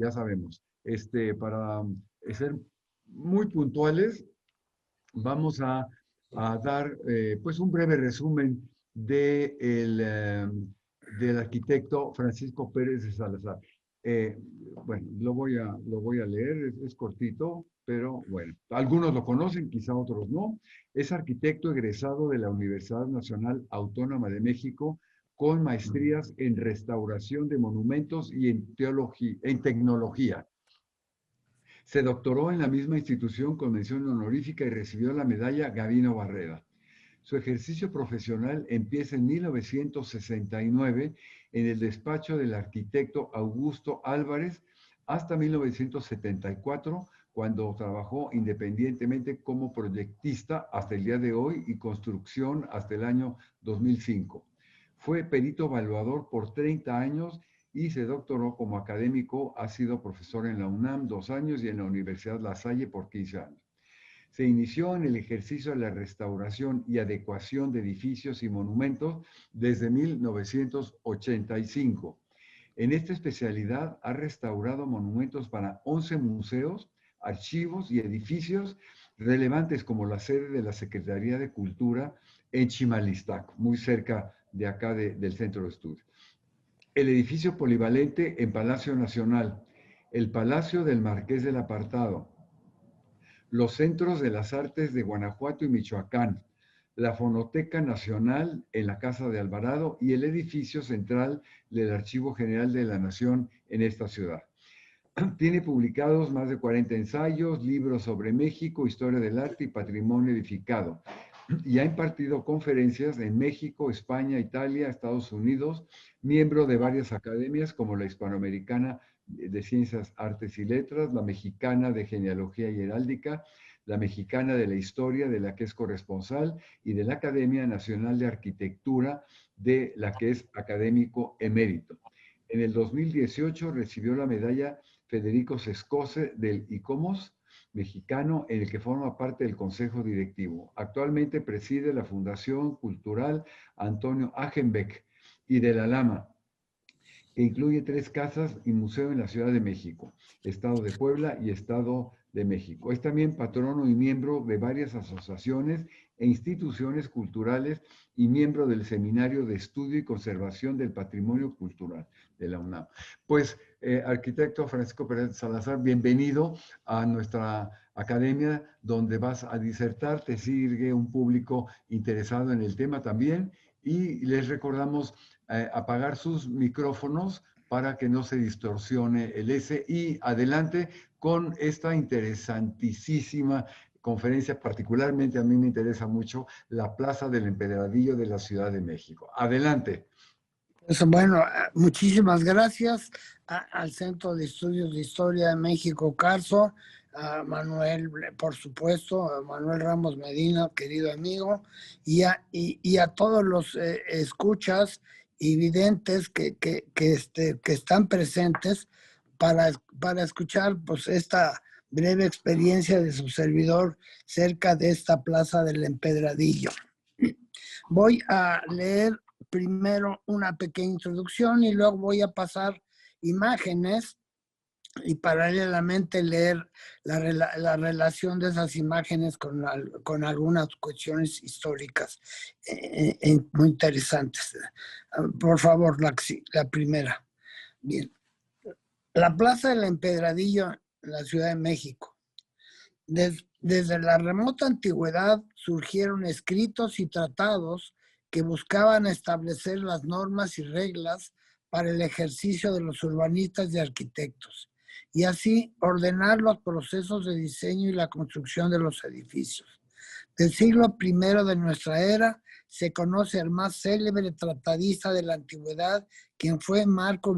ya sabemos. Para ser muy puntuales, vamos a dar pues un breve resumen del arquitecto Francisco Pérez de Salazar. Eh, bueno, lo voy a leer, es cortito, pero bueno, algunos lo conocen, quizá otros no. Es arquitecto egresado de la Universidad Nacional Autónoma de México con maestrías en restauración de monumentos y en tecnología. Se doctoró en la misma institución con mención honorífica y recibió la medalla Gavino Barreda. Su ejercicio profesional empieza en 1969 en el despacho del arquitecto Augusto Álvarez hasta 1974, cuando trabajó independientemente como proyectista hasta el día de hoy y construcción hasta el año 2005. Fue perito evaluador por 30 años y se doctoró como académico. Ha sido profesor en la UNAM 2 años y en la Universidad La Salle por 15 años. Se inició en el ejercicio de la restauración y adecuación de edificios y monumentos desde 1985. En esta especialidad ha restaurado monumentos para 11 museos, archivos y edificios relevantes como la sede de la Secretaría de Cultura en Chimalistac, muy cerca de acá del Centro de Estudios. El edificio polivalente en Palacio Nacional, el Palacio del Marqués del Apartado, los Centros de las Artes de Guanajuato y Michoacán, la Fonoteca Nacional en la Casa de Alvarado y el edificio central del Archivo General de la Nación en esta ciudad. Tiene publicados más de 40 ensayos, libros sobre México, historia del arte y patrimonio edificado. Y ha impartido conferencias en México, España, Italia, Estados Unidos, miembro de varias academias como la Hispanoamericana de Ciencias, Artes y Letras, la Mexicana de Genealogía y Heráldica, la Mexicana de la Historia, de la que es corresponsal, y de la Academia Nacional de Arquitectura, de la que es académico emérito. En el 2018 recibió la medalla Federico Sescose del ICOMOS mexicano, en el que forma parte del Consejo Directivo. Actualmente preside la Fundación Cultural Antonio Agenbeck y de la Lama, que incluye 3 casas y museo en la Ciudad de México, Estado de Puebla y Estado de México. Es también patrono y miembro de varias asociaciones e instituciones culturales y miembro del Seminario de Estudio y Conservación del Patrimonio Cultural de la UNAM. Pues, arquitecto Francisco Pérez Salazar, bienvenido a nuestra academia, donde vas a disertar. Te sigue un público interesado en el tema también, y les recordamos apagar sus micrófonos para que no se distorsione el S. Y adelante con esta interesantísima conferencia. Particularmente a mí me interesa mucho la Plaza del Empedradillo de la Ciudad de México. Adelante. Pues bueno, muchísimas gracias al Centro de Estudios de Historia de México, CARSO, a Manuel, por supuesto, a Manuel Ramos Medina, querido amigo, y a todos los escuchas y videntes que están presentes para escuchar pues esta breve experiencia de su servidor cerca de esta Plaza del Empedradillo. Voy a leer primero una pequeña introducción y luego voy a pasar imágenes y paralelamente leer la relación de esas imágenes con algunas cuestiones históricas muy interesantes. Por favor, la primera. Bien. La Plaza del Empedradillo en la Ciudad de México. Desde la remota antigüedad surgieron escritos y tratados que buscaban establecer las normas y reglas para el ejercicio de los urbanistas y arquitectos, y así ordenar los procesos de diseño y la construcción de los edificios. Del siglo I de nuestra era se conoce al más célebre tratadista de la antigüedad, quien fue Marco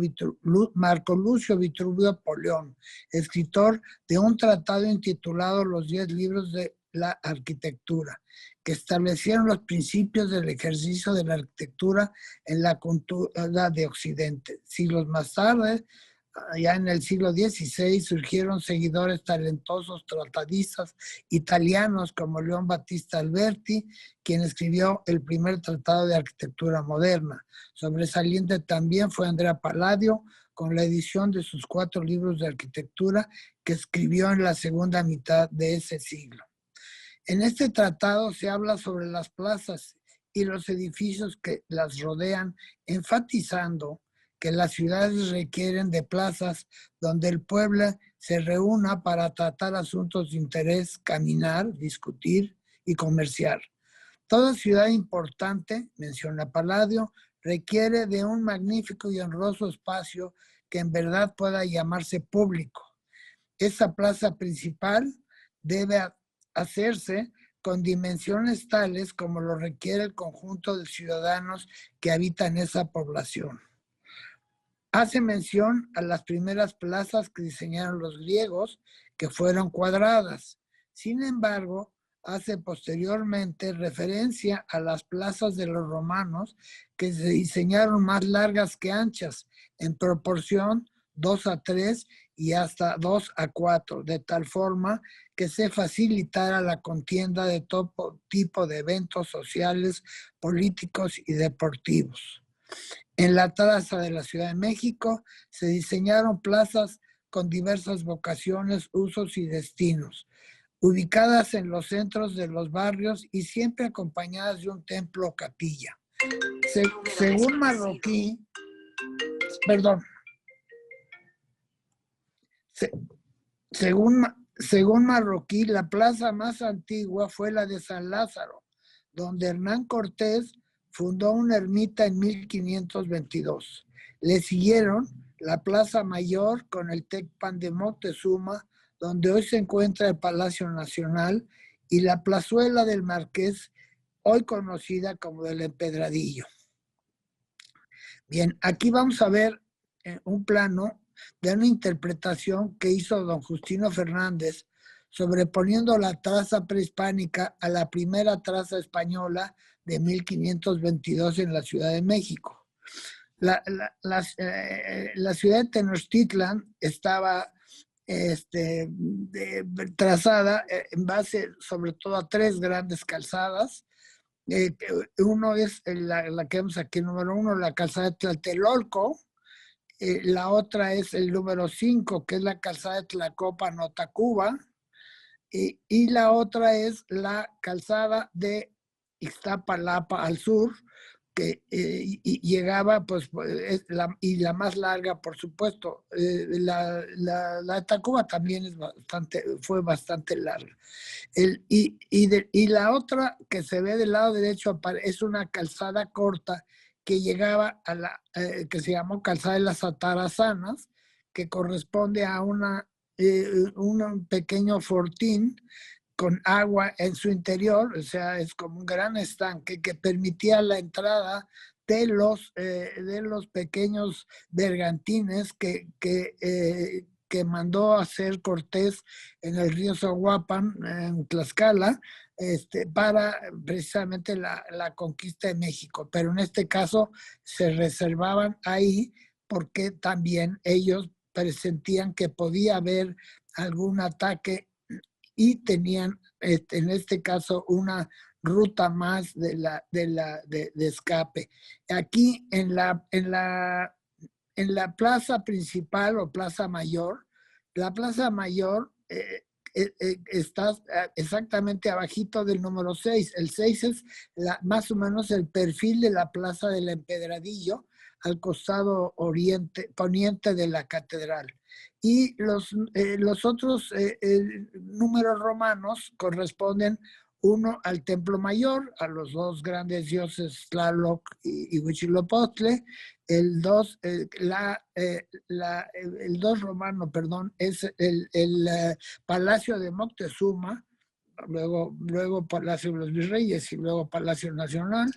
Lucio Vitruvio Polión, escritor de un tratado intitulado Los 10 libros de la arquitectura, que establecieron los principios del ejercicio de la arquitectura en la cultura de Occidente. Siglos más tarde, ya en el siglo XVI, surgieron seguidores talentosos tratadistas italianos como León Battista Alberti, quien escribió el primer tratado de arquitectura moderna. Sobresaliente también fue Andrea Palladio, con la edición de sus 4 libros de arquitectura que escribió en la segunda mitad de ese siglo. En este tratado se habla sobre las plazas y los edificios que las rodean, enfatizando que las ciudades requieren de plazas donde el pueblo se reúna para tratar asuntos de interés, caminar, discutir y comerciar. Toda ciudad importante, menciona Palladio, requiere de un magnífico y honroso espacio que en verdad pueda llamarse público. Esa plaza principal debe hacerse con dimensiones tales como lo requiere el conjunto de ciudadanos que habitan esa población. Hace mención a las primeras plazas que diseñaron los griegos, que fueron cuadradas. Sin embargo, hace posteriormente referencia a las plazas de los romanos, que se diseñaron más largas que anchas, en proporción 2:3 y hasta 2:4, de tal forma que se facilitara la contienda de todo tipo de eventos sociales, políticos y deportivos. En la traza de la Ciudad de México se diseñaron plazas con diversas vocaciones, usos y destinos, ubicadas en los centros de los barrios y siempre acompañadas de un templo o capilla. Según Marroquí, perdón, según Marroquí, la plaza más antigua fue la de San Lázaro, donde Hernán Cortés fundó una ermita en 1522. Le siguieron la Plaza Mayor con el Tecpan de Moctezuma, donde hoy se encuentra el Palacio Nacional, y la Plazuela del Marqués, hoy conocida como del Empedradillo. Bien, aquí vamos a ver un plano de una interpretación que hizo don Justino Fernández, sobreponiendo la traza prehispánica a la primera traza española de 1522 en la Ciudad de México. La ciudad de Tenochtitlan estaba trazada en base sobre todo a 3 grandes calzadas. Uno es la que vemos aquí, número 1, la calzada de Tlatelolco. La otra es el número 5, que es la calzada de Tlacopan-Tacuba. Y la otra es la calzada de Iztapalapa al sur, que llegaba, pues, y la más larga, por supuesto. La de Tacuba también fue bastante larga. Y la otra que se ve del lado derecho es una calzada corta que llegaba a que se llamó Calzada de las Atarazanas, que corresponde a un pequeño fortín con agua en su interior, o sea, es como un gran estanque que permitía la entrada de los pequeños bergantines que mandó hacer Cortés en el río Zahuapan, en Tlaxcala, para precisamente la conquista de México. Pero en este caso se reservaban ahí porque también ellos presentían que podía haber algún ataque y tenían en este caso una ruta más de escape. Aquí en la plaza principal o plaza mayor, la plaza mayor está exactamente abajito del número 6. El 6 es más o menos el perfil de la plaza del Empedradillo, al costado poniente de la catedral. Y los otros números romanos corresponden uno al templo mayor, a los 2 grandes dioses Tlaloc y Huitzilopochtli. El 2 romano, perdón, es el Palacio de Moctezuma, luego Palacio de los Virreyes y luego Palacio Nacional.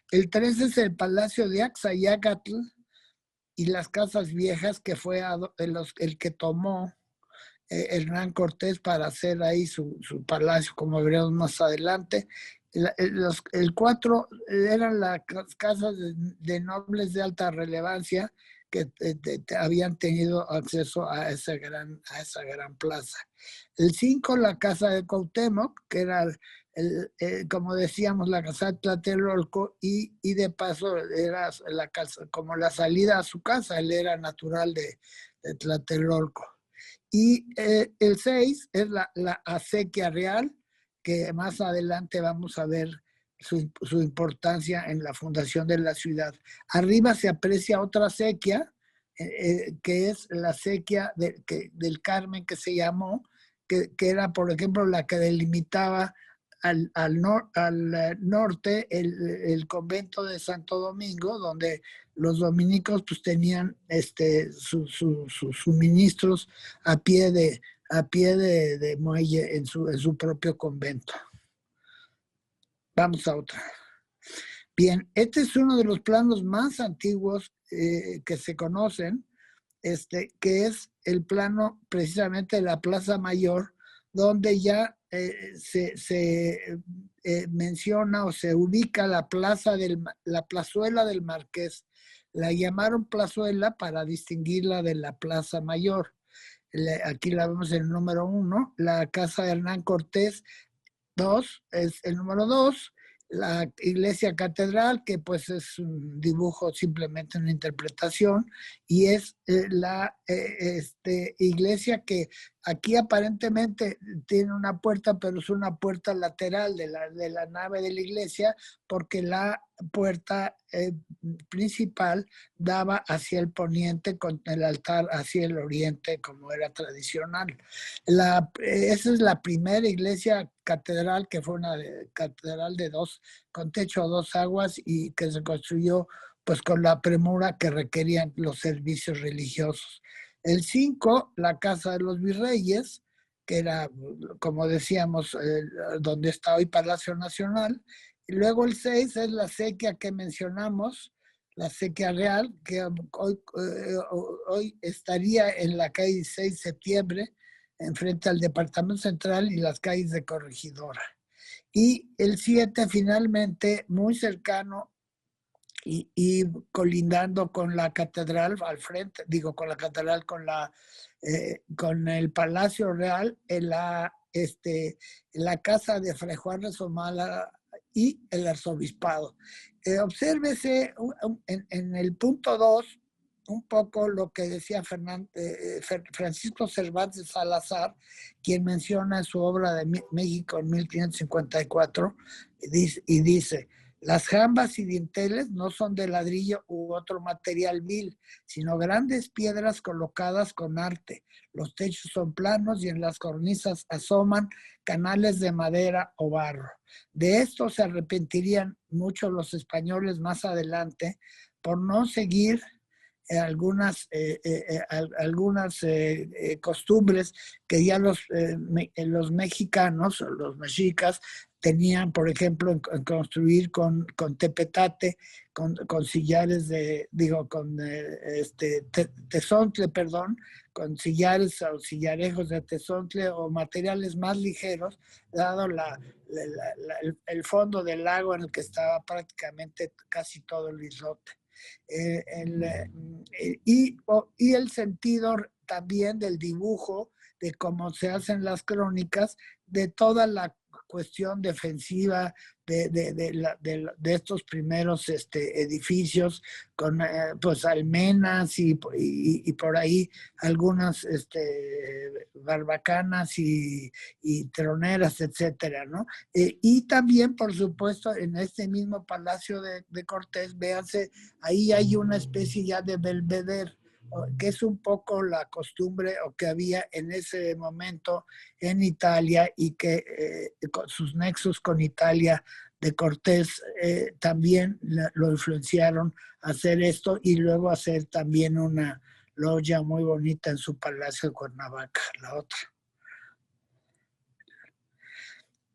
El 3 es el Palacio de Axayácatl y las Casas Viejas, que fue el que tomó Hernán Cortés para hacer ahí su palacio, como veremos más adelante. El 4 eran las casas de nobles de alta relevancia que habían tenido acceso a esa gran plaza. El 5, la casa de Cuauhtémoc, que era como decíamos, la casa de Tlatelolco, y de paso era la casa, como la salida a su casa, él era natural de Tlatelolco. Y el 6 es la acequia real, que más adelante vamos a ver su importancia en la fundación de la ciudad. Arriba se aprecia otra acequia, que es la acequia del Carmen, que se llamó, que era, por ejemplo, la que delimitaba al norte el convento de Santo Domingo, donde los dominicos pues tenían sus suministros a pie de muelle en su propio convento. Vamos a otra. Bien, este es uno de los planos más antiguos que se conocen, que es el plano precisamente de la Plaza Mayor, donde ya se menciona o se ubica la plazuela del Marqués. La llamaron plazuela para distinguirla de la Plaza Mayor. Aquí la vemos en el número 1, la casa de Hernán Cortés 2 es el número 2, la iglesia catedral, que pues es un dibujo, simplemente una interpretación, y es la iglesia que aquí aparentemente tiene una puerta, pero es una puerta lateral de la nave de la iglesia, porque la puerta principal daba hacia el poniente, con el altar hacia el oriente, como era tradicional. Esa es la primera iglesia catedral, que fue una catedral con techo a 2 aguas, y que se construyó pues con la premura que requerían los servicios religiosos. El 5, la Casa de los Virreyes, que era, como decíamos, donde está hoy Palacio Nacional. Y luego el 6 es la acequia que mencionamos, la acequia real, que hoy estaría en la calle 6 de septiembre, enfrente al Departamento Central y las calles de Corregidora. Y el 7, finalmente, muy cercano y colindando con la catedral al frente, con la catedral, con el Palacio Real, la casa de Fray Juan de Somala y el arzobispado. Obsérvese en el punto 2 un poco lo que decía Francisco Cervantes Salazar, quien menciona en su obra de México en 1554, y dice: las jambas y dinteles no son de ladrillo u otro material vil, sino grandes piedras colocadas con arte. Los techos son planos y en las cornisas asoman canales de madera o barro. De esto se arrepentirían mucho los españoles más adelante por no seguir algunas costumbres que ya los mexicanos, los mexicas, tenían, por ejemplo, en construir con tepetate, con sillares tezontle, perdón, con sillares o sillarejos de tezontle o materiales más ligeros, dado el fondo del lago en el que estaba prácticamente casi todo el islote. Y el sentido también del dibujo, de cómo se hacen las crónicas, de toda la cuestión defensiva de estos primeros edificios, con pues almenas y por ahí algunas barbacanas y troneras, etcétera, ¿no? Y también, por supuesto, en este mismo Palacio de Cortés, véanse, ahí hay una especie ya de belvedere, que es un poco la costumbre o que había en ese momento en Italia, y que con sus nexos con Italia de Cortés también lo influenciaron a hacer esto, y luego hacer también una logia muy bonita en su palacio de Cuernavaca, la otra.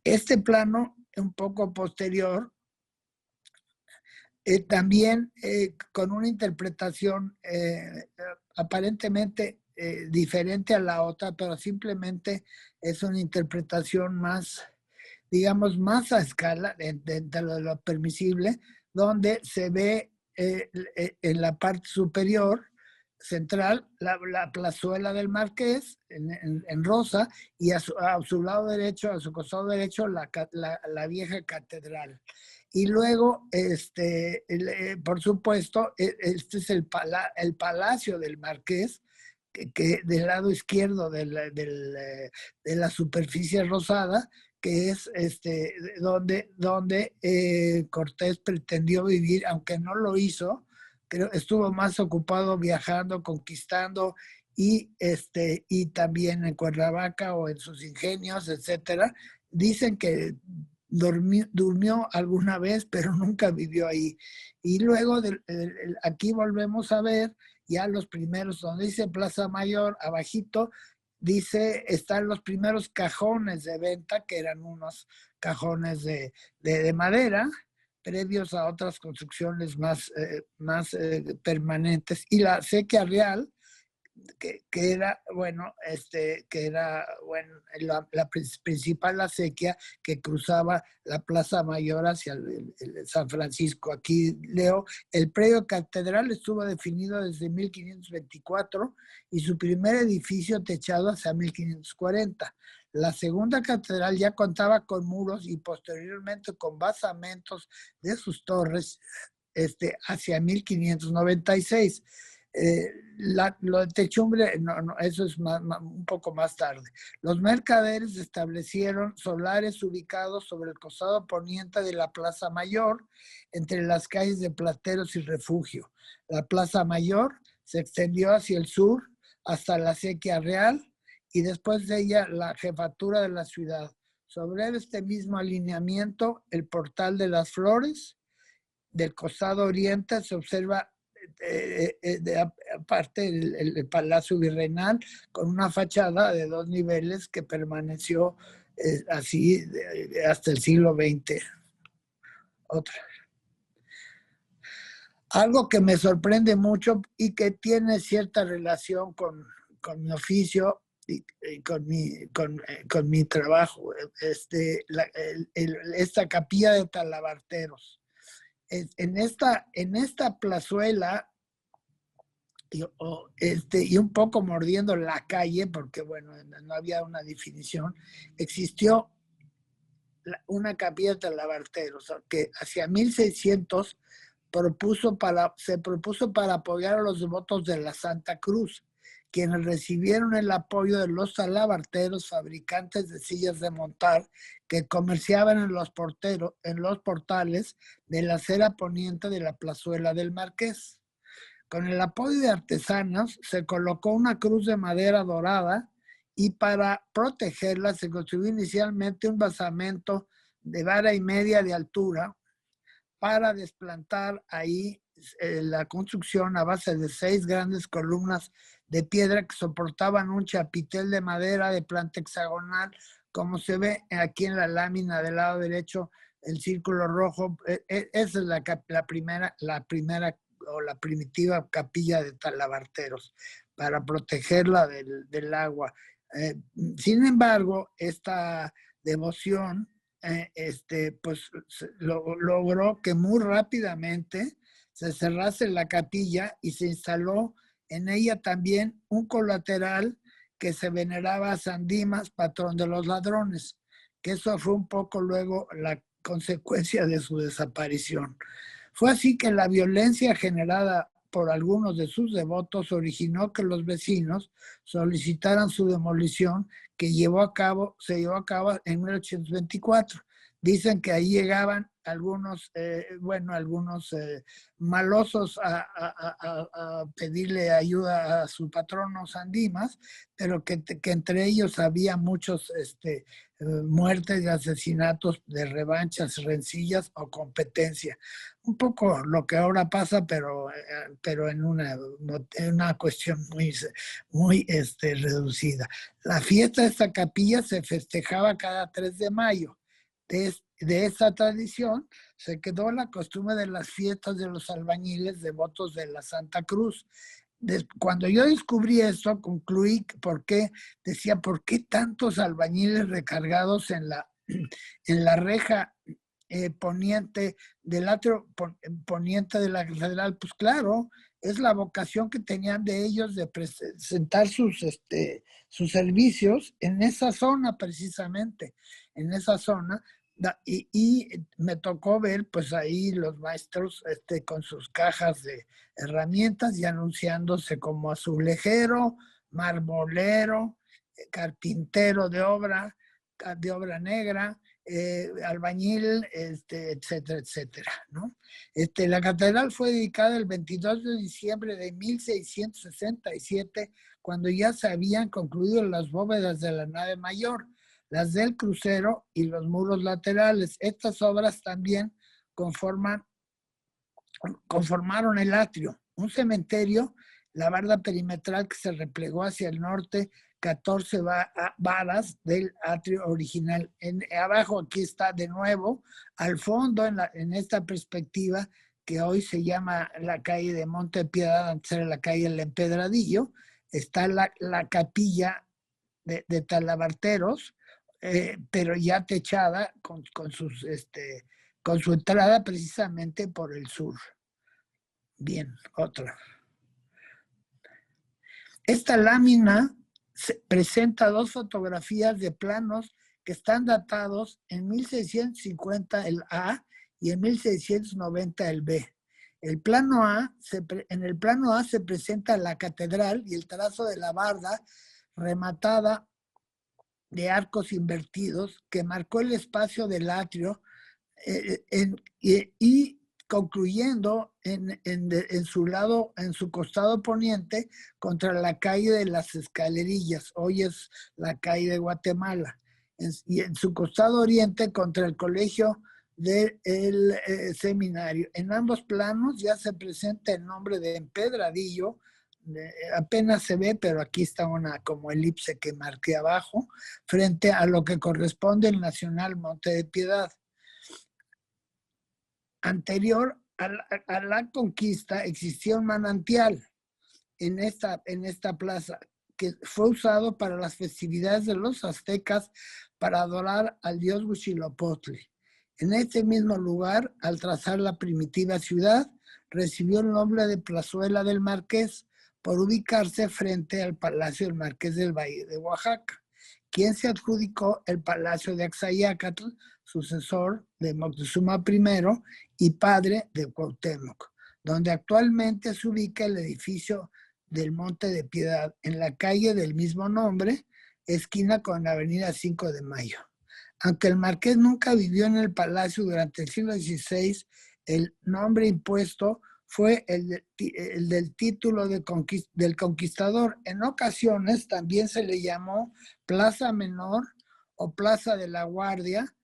Este plano, un poco posterior, también con una interpretación aparentemente diferente a la otra, pero simplemente es una interpretación más, digamos, más a escala, dentro de lo permisible, donde se ve en la parte superior central la plazuela del Marqués en rosa, y a su lado derecho, a su costado derecho, la vieja catedral. Y luego, por supuesto, este es el Palacio del Marqués, que del lado izquierdo de la superficie rosada, que es donde Cortés pretendió vivir, aunque no lo hizo. Creo estuvo más ocupado viajando, conquistando, y también en Cuernavaca o en sus ingenios, etcétera. Dicen que durmió alguna vez, pero nunca vivió ahí. Y luego aquí volvemos a ver ya los primeros, donde dice Plaza Mayor, abajito, dice, están los primeros cajones de venta, que eran unos cajones de madera, previos a otras construcciones más permanentes. Y la sequía real, que era, bueno, la principal acequia que cruzaba la Plaza Mayor hacia el San Francisco. Aquí leo, el predio catedral estuvo definido desde 1524 y su primer edificio techado hacia 1540. La segunda catedral ya contaba con muros y posteriormente con basamentos de sus torres hacia 1596. Lo de techumbre, no, eso es un poco más tarde. Los mercaderes establecieron solares ubicados sobre el costado poniente de la Plaza Mayor, entre las calles de Plateros y Refugio. La Plaza Mayor se extendió hacia el sur hasta la Sequía Real y después de ella la jefatura de la ciudad. Sobre este mismo alineamiento, el Portal de las Flores, del costado oriente se observa aparte el Palacio Virreinal, con una fachada de 2 niveles que permaneció así hasta el siglo XX. Otra. Algo que me sorprende mucho y que tiene cierta relación con mi oficio y con mi trabajo, esta capilla de Talabarteros. En esta plazuela, y un poco mordiendo la calle, porque bueno, no había una definición, existió una capilla de Talabarteros, que hacia 1600 se propuso para apoyar a los devotos de la Santa Cruz, quienes recibieron el apoyo de los talabarteros, fabricantes de sillas de montar, que comerciaban en los portales de la acera poniente de la plazuela del Marqués. Con el apoyo de artesanos se colocó una cruz de madera dorada y para protegerla se construyó inicialmente un basamento de vara y media de altura para desplantar ahí la construcción a base de 6 grandes columnas de piedra que soportaban un chapitel de madera de planta hexagonal, como se ve aquí en la lámina del lado derecho, el círculo rojo. Esa es la primera o la primitiva capilla de Talabarteros, para protegerla del agua. Sin embargo, esta devoción pues logró que muy rápidamente se cerrase la capilla y se instaló en ella también un colateral que se veneraba a San Dimas, patrón de los ladrones, que eso fue un poco luego la consecuencia de su desaparición. Fue así que la violencia generada por algunos de sus devotos originó que los vecinos solicitaran su demolición, que se llevó a cabo en 1824. Dicen que ahí llegaban algunos malosos a pedirle ayuda a su patrono San Dimas, pero que entre ellos había muchos muertes y asesinatos de revanchas, rencillas o competencia. Un poco lo que ahora pasa, pero en una cuestión muy reducida. La fiesta de esta capilla se festejaba cada 3 de mayo. De esa tradición se quedó la costumbre de las fiestas de los albañiles devotos de la Santa Cruz. Cuando yo descubrí esto, concluí ¿por qué tantos albañiles recargados en la reja poniente del atrio poniente de la catedral? Pues claro, es la vocación que tenían de ellos de presentar sus servicios en esa zona precisamente, en esa zona. Y me tocó ver pues ahí los maestros con sus cajas de herramientas y anunciándose como azulejero, marmolero, carpintero de obra negra, albañil, etcétera, etcétera, ¿no? La catedral fue dedicada el 22 de diciembre de 1667, cuando ya se habían concluido las bóvedas de la nave mayor, las del crucero y los muros laterales. Estas obras también conformaron el atrio, un cementerio, la barda perimetral que se replegó hacia el norte, 14 varas del atrio original. Abajo aquí está de nuevo, al fondo, en esta perspectiva, que hoy se llama la calle de Monte Piedad, antes era la calle del Empedradillo, está la capilla de Talabarteros, pero ya techada con su entrada precisamente por el sur. Bien, otra. Esta lámina presenta dos fotografías de planos que están datados en 1650 el A y en 1690 el B. En el plano A se presenta la catedral y el trazo de la barda rematada de arcos invertidos que marcó el espacio del atrio y concluyendo en su costado poniente contra la calle de las Escalerillas, hoy es la calle de Guatemala, y en su costado oriente contra el colegio del seminario. En ambos planos ya se presenta el nombre de Empedradillo, apenas se ve, pero aquí está una como elipse que marqué abajo, frente a lo que corresponde el Nacional Monte de Piedad. Anterior a la conquista existía un manantial en esta plaza que fue usado para las festividades de los aztecas para adorar al dios Huitzilopochtli. En este mismo lugar, al trazar la primitiva ciudad, recibió el nombre de Plazuela del Marqués por ubicarse frente al Palacio del Marqués del Valle de Oaxaca, quien se adjudicó el Palacio de Axayácatl, sucesor de Moctezuma I y padre de Cuauhtémoc, donde actualmente se ubica el edificio del Monte de Piedad, en la calle del mismo nombre, esquina con la avenida 5 de Mayo. Aunque el marqués nunca vivió en el palacio durante el siglo XVI, el nombre impuesto fue el del título del conquistador. En ocasiones también se le llamó Plaza Menor o Plaza de la Guardia,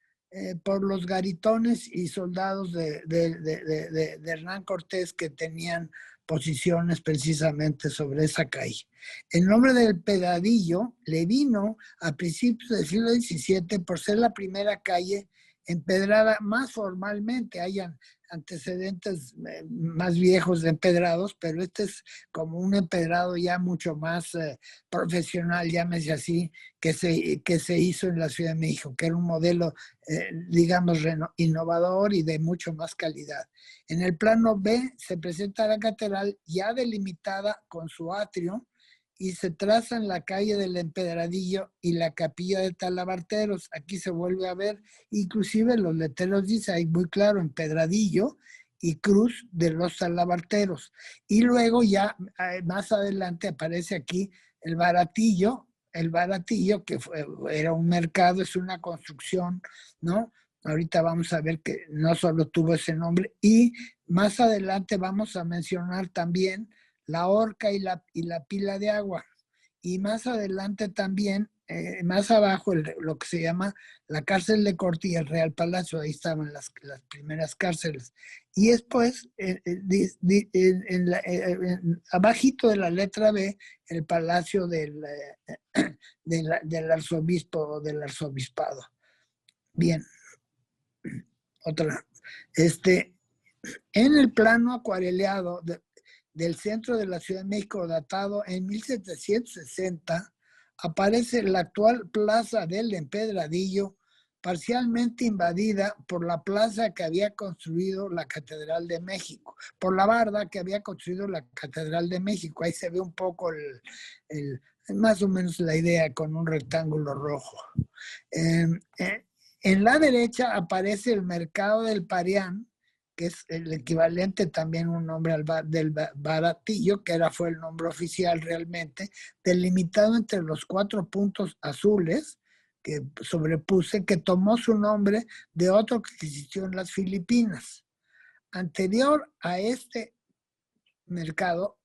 por los garitones y soldados de Hernán Cortés que tenían posiciones precisamente sobre esa calle. El nombre del Pedadillo le vino a principios del siglo XVII por ser la primera calle empedrada más formalmente. Hayan antecedentes más viejos de empedrados, pero este es como un empedrado ya mucho más profesional, llámese así, que se hizo en la Ciudad de México, que era un modelo, digamos, innovador y de mucho más calidad. En el plano B se presenta la catedral ya delimitada con su atrio y se traza en la calle del Empedradillo y la capilla de Talabarteros. Aquí se vuelve a ver, inclusive los letreros dice ahí muy claro, Empedradillo y Cruz de los Talabarteros. Y luego ya más adelante aparece aquí el Baratillo que era un mercado, es una construcción, ¿no? Ahorita vamos a ver que no solo tuvo ese nombre, y más adelante vamos a mencionar también la horca y la pila de agua. Y más adelante también, más abajo, lo que se llama la cárcel de Corte y el Real Palacio, ahí estaban las primeras cárceles. Y después, abajito de la letra B, el Palacio del Arzobispo o del Arzobispado. Bien, otra. En el plano acuareleado del centro de la Ciudad de México, datado en 1760, aparece la actual Plaza del Empedradillo, parcialmente invadida por la plaza que había construido la Catedral de México, por la barda que había construido la Catedral de México. Ahí se ve un poco más o menos la idea con un rectángulo rojo. En la derecha aparece el Mercado del Parián, que es el equivalente también un nombre del Baratillo, que fue el nombre oficial realmente, delimitado entre los 4 puntos azules que sobrepuse, que tomó su nombre de otro que existió en las Filipinas. Anterior a este mercado,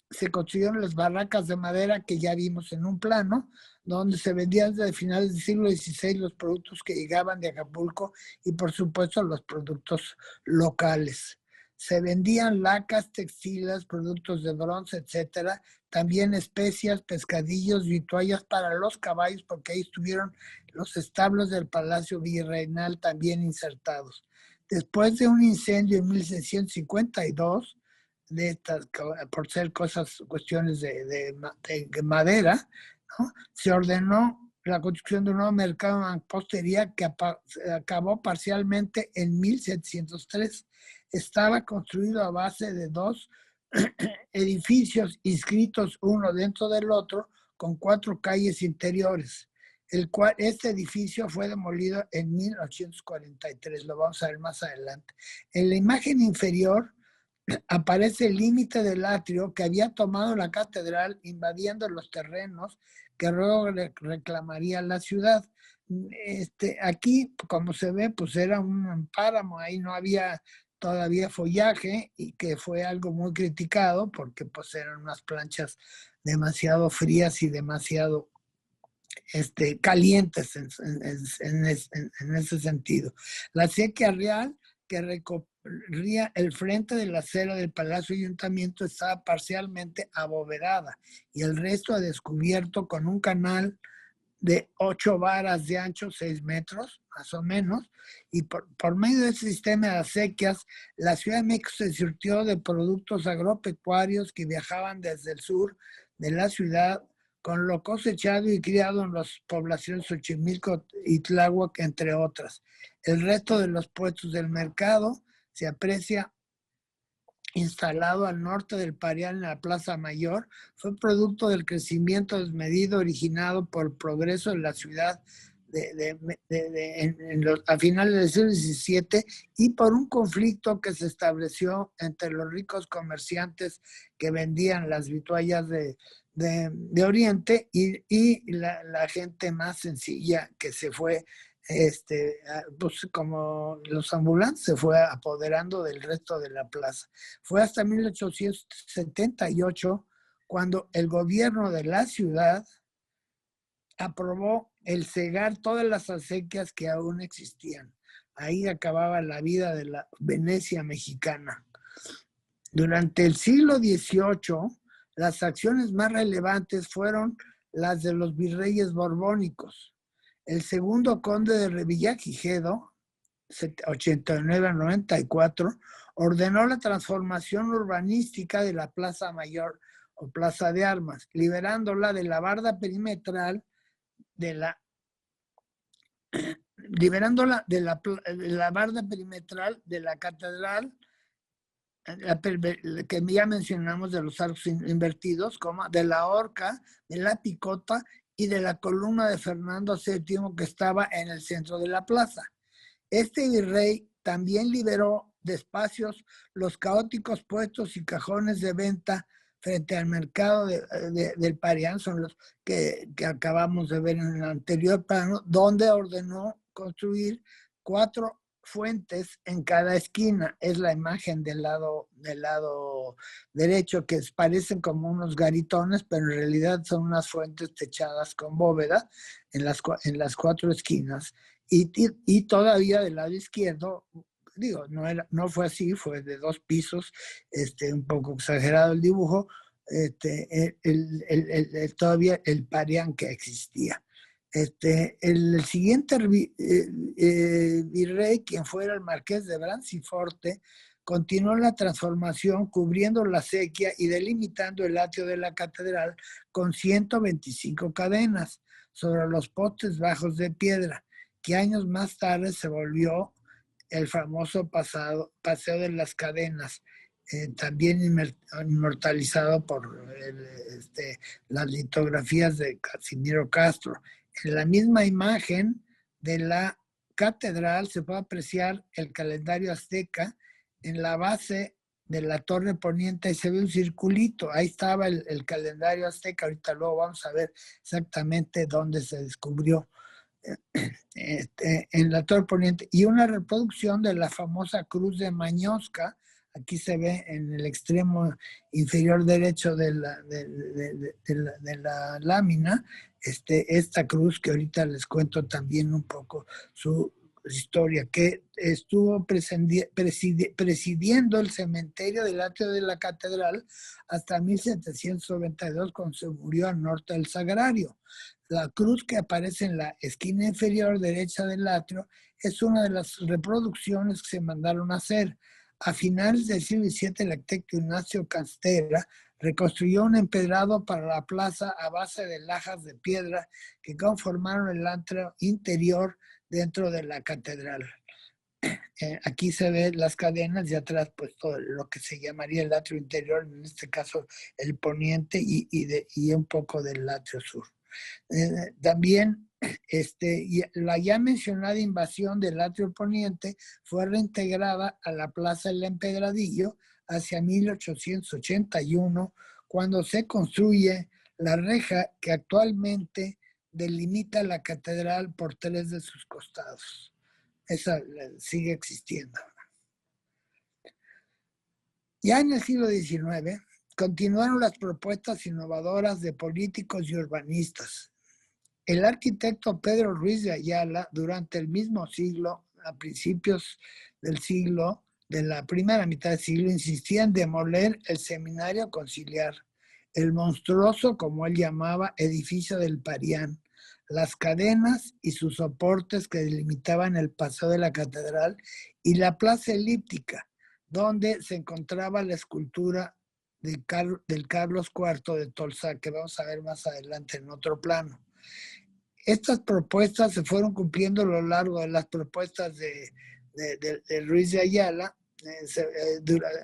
se construyeron las barracas de madera que ya vimos en un plano, donde se vendían desde finales del siglo XVI los productos que llegaban de Acapulco y por supuesto los productos locales. Se vendían lacas, textiles, productos de bronce, etcétera, también especias, pescadillos y toallas para los caballos, porque ahí estuvieron los establos del Palacio Virreinal también insertados. Después de un incendio en 1652, de estas, por ser cuestiones de madera, ¿no? Se ordenó la construcción de un nuevo mercado de mampostería que acabó parcialmente en 1703. Estaba construido a base de 2 edificios inscritos uno dentro del otro con 4 calles interiores. Este edificio fue demolido en 1843, lo vamos a ver más adelante. En la imagen inferior aparece el límite del atrio que había tomado la catedral, invadiendo los terrenos que luego reclamaría la ciudad. Aquí, como se ve, pues era un páramo, ahí no había todavía follaje, y que fue algo muy criticado porque pues eran unas planchas demasiado frías y demasiado calientes en ese sentido. La acequia real que recorría el frente de la acera del Palacio Ayuntamiento estaba parcialmente abovedada y el resto descubierto con un canal de 8 varas de ancho, 6 metros, más o menos, y por medio de ese sistema de acequias, la Ciudad de México se surtió de productos agropecuarios que viajaban desde el sur de la ciudad, con lo cosechado y criado en las poblaciones Xochimilco y Tláhuac, entre otras. El resto de los puestos del mercado se aprecia instalado al norte del Parián en la Plaza Mayor, fue producto del crecimiento desmedido originado por el progreso de la ciudad a finales del siglo XVII y por un conflicto que se estableció entre los ricos comerciantes que vendían las vituallas de Oriente y la gente más sencilla que se fue, pues como los ambulantes, se fue apoderando del resto de la plaza. Fue hasta 1878 cuando el gobierno de la ciudad aprobó el cegar todas las acequias que aún existían. Ahí acababa la vida de la Venecia mexicana. Durante el siglo XVIII, las acciones más relevantes fueron las de los virreyes borbónicos. El segundo conde de Revillagigedo, 89 a 94, ordenó la transformación urbanística de la Plaza Mayor o Plaza de Armas, liberándola de la barda perimetral de la barda perimetral de la catedral, que ya mencionamos, de los arcos invertidos, de la horca, de la picota y de la columna de Fernando VII que estaba en el centro de la plaza. Este virrey también liberó de espacios los caóticos puestos y cajones de venta frente al mercado del Parián, son los que acabamos de ver en el anterior plano, donde ordenó construir 4 fuentes en cada esquina. Es la imagen del lado derecho, que parecen como unos garitones, pero en realidad son unas fuentes techadas con bóveda en las 4 esquinas. Y todavía del lado izquierdo, digo, no fue así, fue de 2 pisos, un poco exagerado el dibujo, todavía el Parián que existía. El siguiente virrey, quien fuera el marqués de Branciforte, continuó la transformación cubriendo la acequia y delimitando el atrio de la catedral con 125 cadenas sobre los postes bajos de piedra, que años más tarde se volvió el famoso Paseo de las Cadenas, también inmortalizado por las litografías de Casimiro Castro. En la misma imagen de la catedral se puede apreciar el calendario azteca en la base de la torre poniente, y se ve un circulito. Ahí estaba el calendario azteca. Ahorita luego vamos a ver exactamente dónde se descubrió. En la torre poniente, y una reproducción de la famosa cruz de Mañosca. Aquí se ve en el extremo inferior derecho de la lámina, esta cruz, que ahorita les cuento también un poco su historia, que estuvo presidiendo el cementerio del atrio de la catedral hasta 1792, cuando se murió al norte del Sagrario. La cruz que aparece en la esquina inferior derecha del atrio es una de las reproducciones que se mandaron a hacer. A finales del siglo XVII, el arquitecto Ignacio Castera reconstruyó un empedrado para la plaza a base de lajas de piedra que conformaron el atrio interior dentro de la catedral. Aquí se ven las cadenas y atrás pues todo lo que se llamaría el atrio interior, en este caso el poniente y un poco del atrio sur. También la ya mencionada invasión del atrio poniente fue reintegrada a la Plaza del Empedradillo hacia 1881, cuando se construye la reja que actualmente delimita la catedral por 3 de sus costados. Esa sigue existiendo. Ya en el siglo XIX continuaron las propuestas innovadoras de políticos y urbanistas. El arquitecto Pedro Ruiz de Ayala, durante el mismo siglo, a principios del siglo, de la primera mitad del siglo, insistía en demoler el seminario conciliar, el monstruoso, como él llamaba, edificio del Parián, las cadenas y sus soportes que delimitaban el paseo de la catedral y la plaza elíptica, donde se encontraba la escultura del Carlos IV de Tolsá, que vamos a ver más adelante en otro plano. Estas propuestas se fueron cumpliendo a lo largo de las propuestas de Ruiz de Ayala,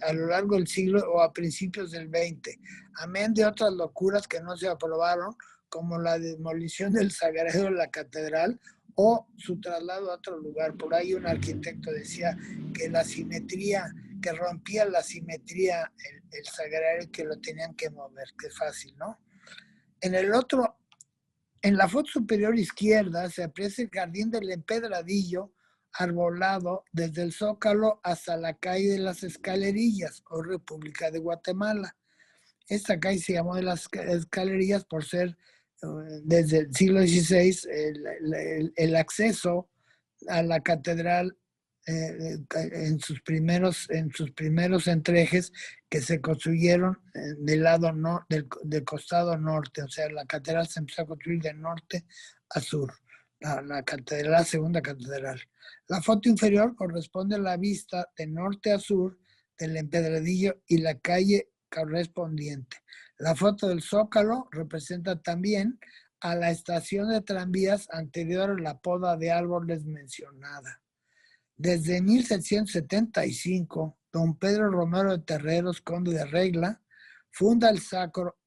a lo largo del siglo o a principios del XX, amén de otras locuras que no se aprobaron, como la demolición del sagrario de la catedral o su traslado a otro lugar. Por ahí un arquitecto decía que la simetría, que rompía la simetría el sagrario, que lo tenían que mover. Qué fácil, ¿no? En la foto superior izquierda se aprecia el jardín del Empedradillo, arbolado desde el Zócalo hasta la calle de las Escalerillas, o República de Guatemala. Esta calle se llamó de las Escalerillas por ser, desde el siglo XVI, el acceso a la catedral en sus primeros entrejes, que se construyeron del lado del costado norte. O sea, la catedral se empezó a construir de norte a sur, la catedral, la segunda catedral. La foto inferior corresponde a la vista de norte a sur del Empedradillo y la calle correspondiente. La foto del Zócalo representa también a la estación de tranvías anterior a la poda de árboles mencionada. Desde 1775, don Pedro Romero de Terreros, conde de Regla, funda el Sacro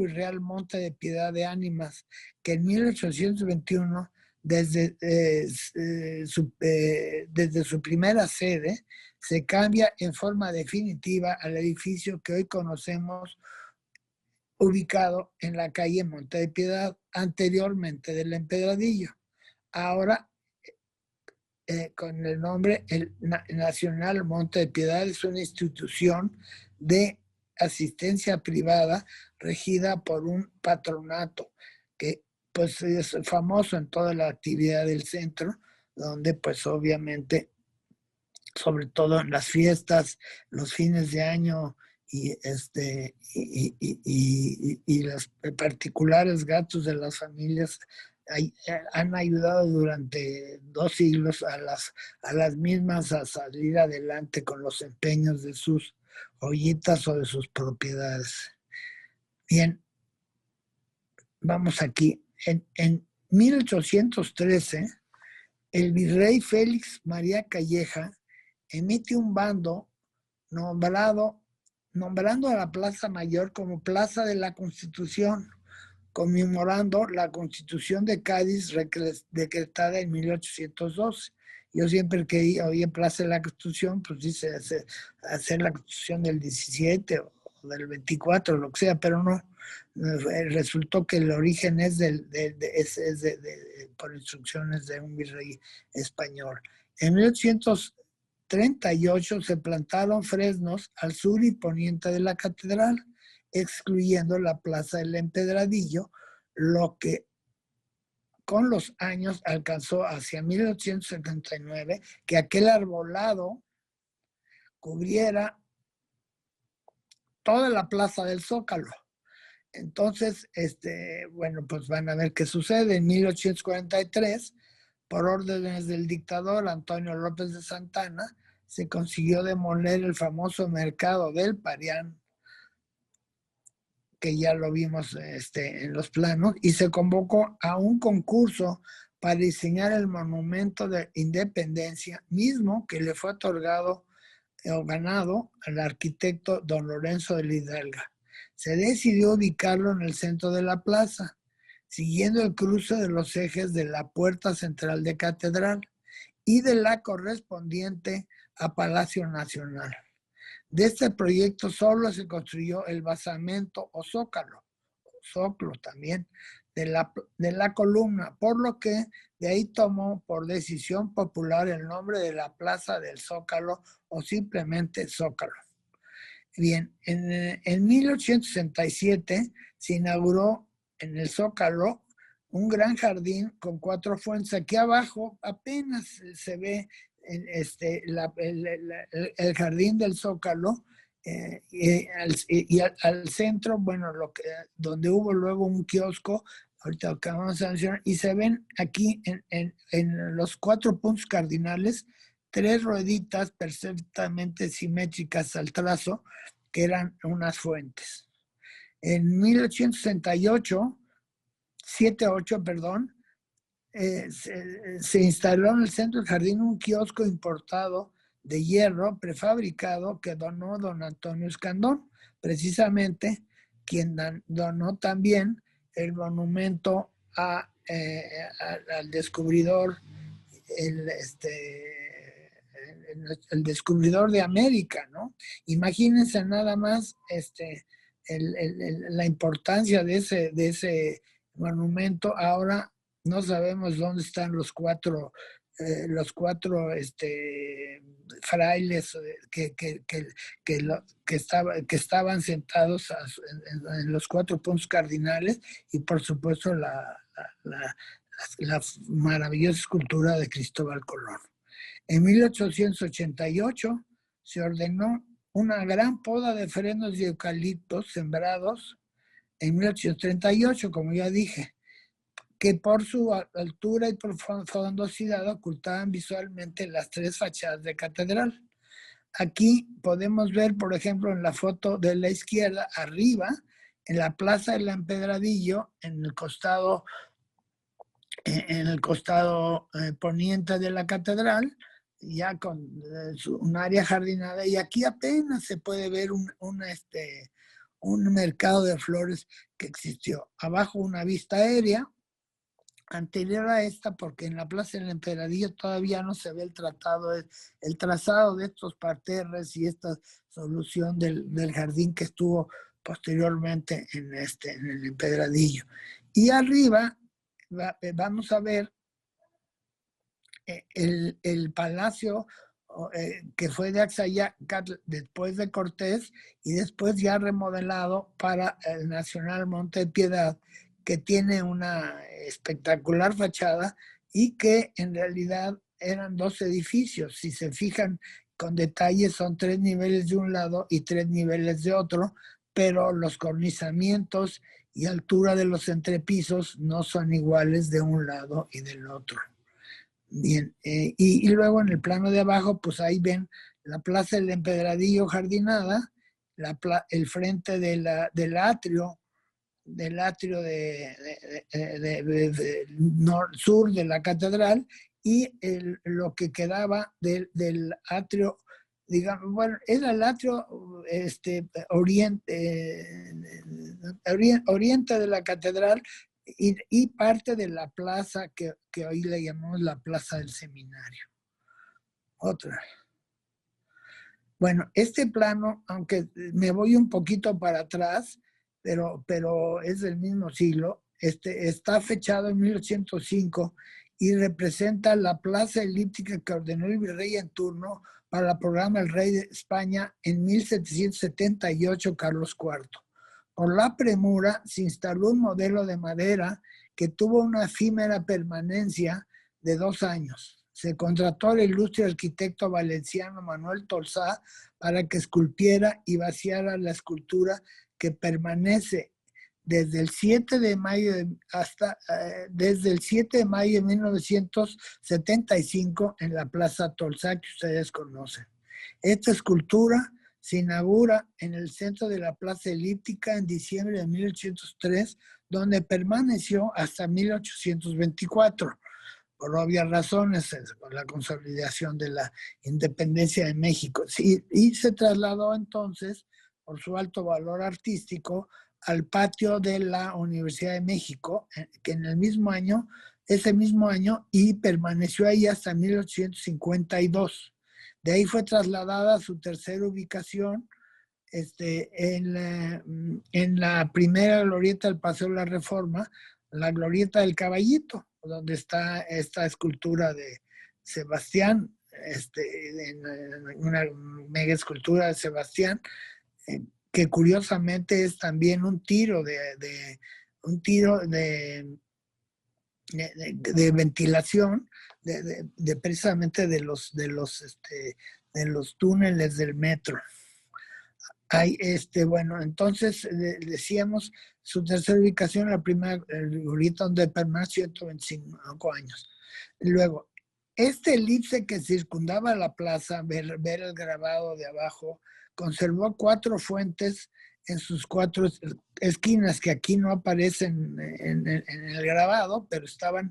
y Real Monte de Piedad de Ánimas, que en 1821, desde su primera sede, se cambia en forma definitiva al edificio que hoy conocemos, ubicado en la calle Monte de Piedad, anteriormente del Empedradillo. Ahora, con el nombre el Nacional Monte de Piedad, es una institución de asistencia privada regida por un patronato que pues es famoso en toda la actividad del centro, donde pues obviamente, sobre todo en las fiestas, los fines de año y los particulares gastos de las familias, han ayudado durante 2 siglos a las mismas a salir adelante con los empeños de sus ollitas o de sus propiedades. Bien, vamos aquí. En 1813, el virrey Félix María Calleja emite un bando nombrando a la Plaza Mayor como Plaza de la Constitución, conmemorando la Constitución de Cádiz decretada en 1812. Yo siempre que oí en Plaza de la Constitución, pues dice hacer la Constitución del 17 o del 24, lo que sea, pero no. Resultó que el origen es por instrucciones de un virrey español. En 1838 se plantaron fresnos al sur y poniente de la catedral, excluyendo la Plaza del Empedradillo, lo que con los años alcanzó hacia 1879 que aquel arbolado cubriera toda la Plaza del Zócalo. Entonces, bueno, pues van a ver qué sucede. En 1843, por órdenes del dictador Antonio López de Santana, se consiguió demoler el famoso mercado del Parián, que ya lo vimos en los planos, y se convocó a un concurso para diseñar el monumento de Independencia, mismo que le fue otorgado o ganado al arquitecto don Lorenzo de la Hidalga. Se decidió ubicarlo en el centro de la plaza, siguiendo el cruce de los ejes de la puerta central de Catedral y de la correspondiente a Palacio Nacional. De este proyecto solo se construyó el basamento o zócalo también, de la columna, por lo que de ahí tomó por decisión popular el nombre de la Plaza del Zócalo o simplemente Zócalo. Bien, en 1867 se inauguró en el Zócalo un gran jardín con 4 fuentes. Aquí abajo apenas se ve el jardín del Zócalo, y al centro, bueno, donde hubo luego un kiosco, ahorita acabamos de mencionar, y se ven aquí en los 4 puntos cardinales 3 rueditas perfectamente simétricas al trazo, que eran unas fuentes. En 1868, 78, perdón, se instaló en el centro del jardín un kiosco importado de hierro prefabricado que donó don Antonio Escandón, precisamente quien donó también el monumento al descubridor, el descubridor de América, ¿no? Imagínense nada más la importancia de ese monumento. Ahora no sabemos dónde están los cuatro frailes que estaban sentados en los 4 puntos cardinales, y por supuesto la maravillosa escultura de Cristóbal Colón. En 1888 se ordenó una gran poda de frenos de eucaliptos sembrados en 1838, como ya dije, que por su altura y por frondosidad ocultaban visualmente las 3 fachadas de catedral. Aquí podemos ver, por ejemplo, en la foto de la izquierda, arriba, en la Plaza del Empedradillo, en el costado poniente de la catedral, ya con un área jardinada, y aquí apenas se puede ver un mercado de flores que existió. Abajo una vista aérea anterior a esta, porque en la Plaza del Emperadillo todavía no se ve el trazado de estos parterres y esta solución del jardín que estuvo posteriormente en el Empedradillo. Y arriba vamos a ver el palacio que fue de Axayácatl después de Cortés, y después ya remodelado para el Nacional Monte de Piedad, que tiene una espectacular fachada y que en realidad eran 2 edificios. Si se fijan con detalle, son 3 niveles de un lado y 3 niveles de otro, pero los cornizamientos y altura de los entrepisos no son iguales de un lado y del otro. Bien, y luego en el plano de abajo, pues ahí ven la Plaza del Empedradillo jardinada, el frente del atrio sur de la catedral, y lo que quedaba del atrio, digamos, bueno, era el atrio oriente de la catedral y parte de la plaza que hoy le llamamos la Plaza del Seminario. Otra. Bueno, este plano, aunque me voy un poquito para atrás, pero es del mismo siglo, está fechado en 1805 y representa la plaza elíptica que ordenó el virrey en turno para el programa El Rey de España en 1778, Carlos IV. Por la premura se instaló un modelo de madera que tuvo una efímera permanencia de 2 años. Se contrató al ilustre arquitecto valenciano Manuel Tolsá para que esculpiera y vaciara la escultura que permanece desde el 7 de mayo desde el 7 de mayo de 1975 en la Plaza Tolsá que ustedes conocen. Esta escultura se inaugura en el centro de la Plaza Elíptica en diciembre de 1803, donde permaneció hasta 1824. Por obvias razones, por la consolidación de la independencia de México. Sí, y se trasladó entonces, por su alto valor artístico, al patio de la Universidad de México, que en el mismo año, ese mismo año, y permaneció ahí hasta 1852. De ahí fue trasladada a su tercera ubicación, en la primera glorieta del Paseo de la Reforma, la glorieta del Caballito, donde está esta escultura de Sebastián, una mega escultura de Sebastián, que curiosamente es también un tiro de ventilación precisamente de los túneles del metro. Hay, bueno, entonces decíamos su tercera ubicación, la primera, ahorita donde permaneció 125 años. Luego, elipse que circundaba la plaza, ver el grabado de abajo, conservó 4 fuentes en sus 4 esquinas, que aquí no aparecen en el grabado, pero estaban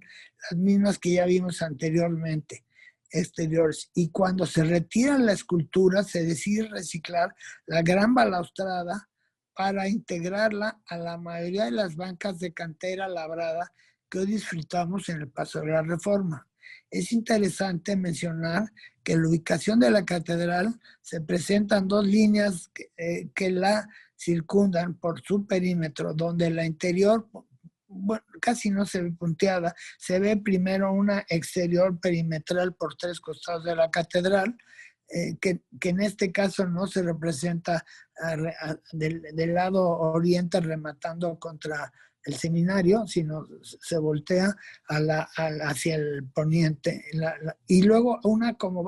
las mismas que ya vimos anteriormente. Exteriores. Y cuando se retira la escultura, se decide reciclar la gran balaustrada para integrarla a la mayoría de las bancas de cantera labrada que hoy disfrutamos en el Paseo de la Reforma. Es interesante mencionar que en la ubicación de la catedral se presentan 2 líneas que la circundan por su perímetro, donde la interior, bueno, casi no se ve punteada, se ve primero una exterior perimetral por 3 costados de la catedral, que en este caso no se representa del lado oriente rematando contra el seminario, sino se voltea hacia el poniente. Y luego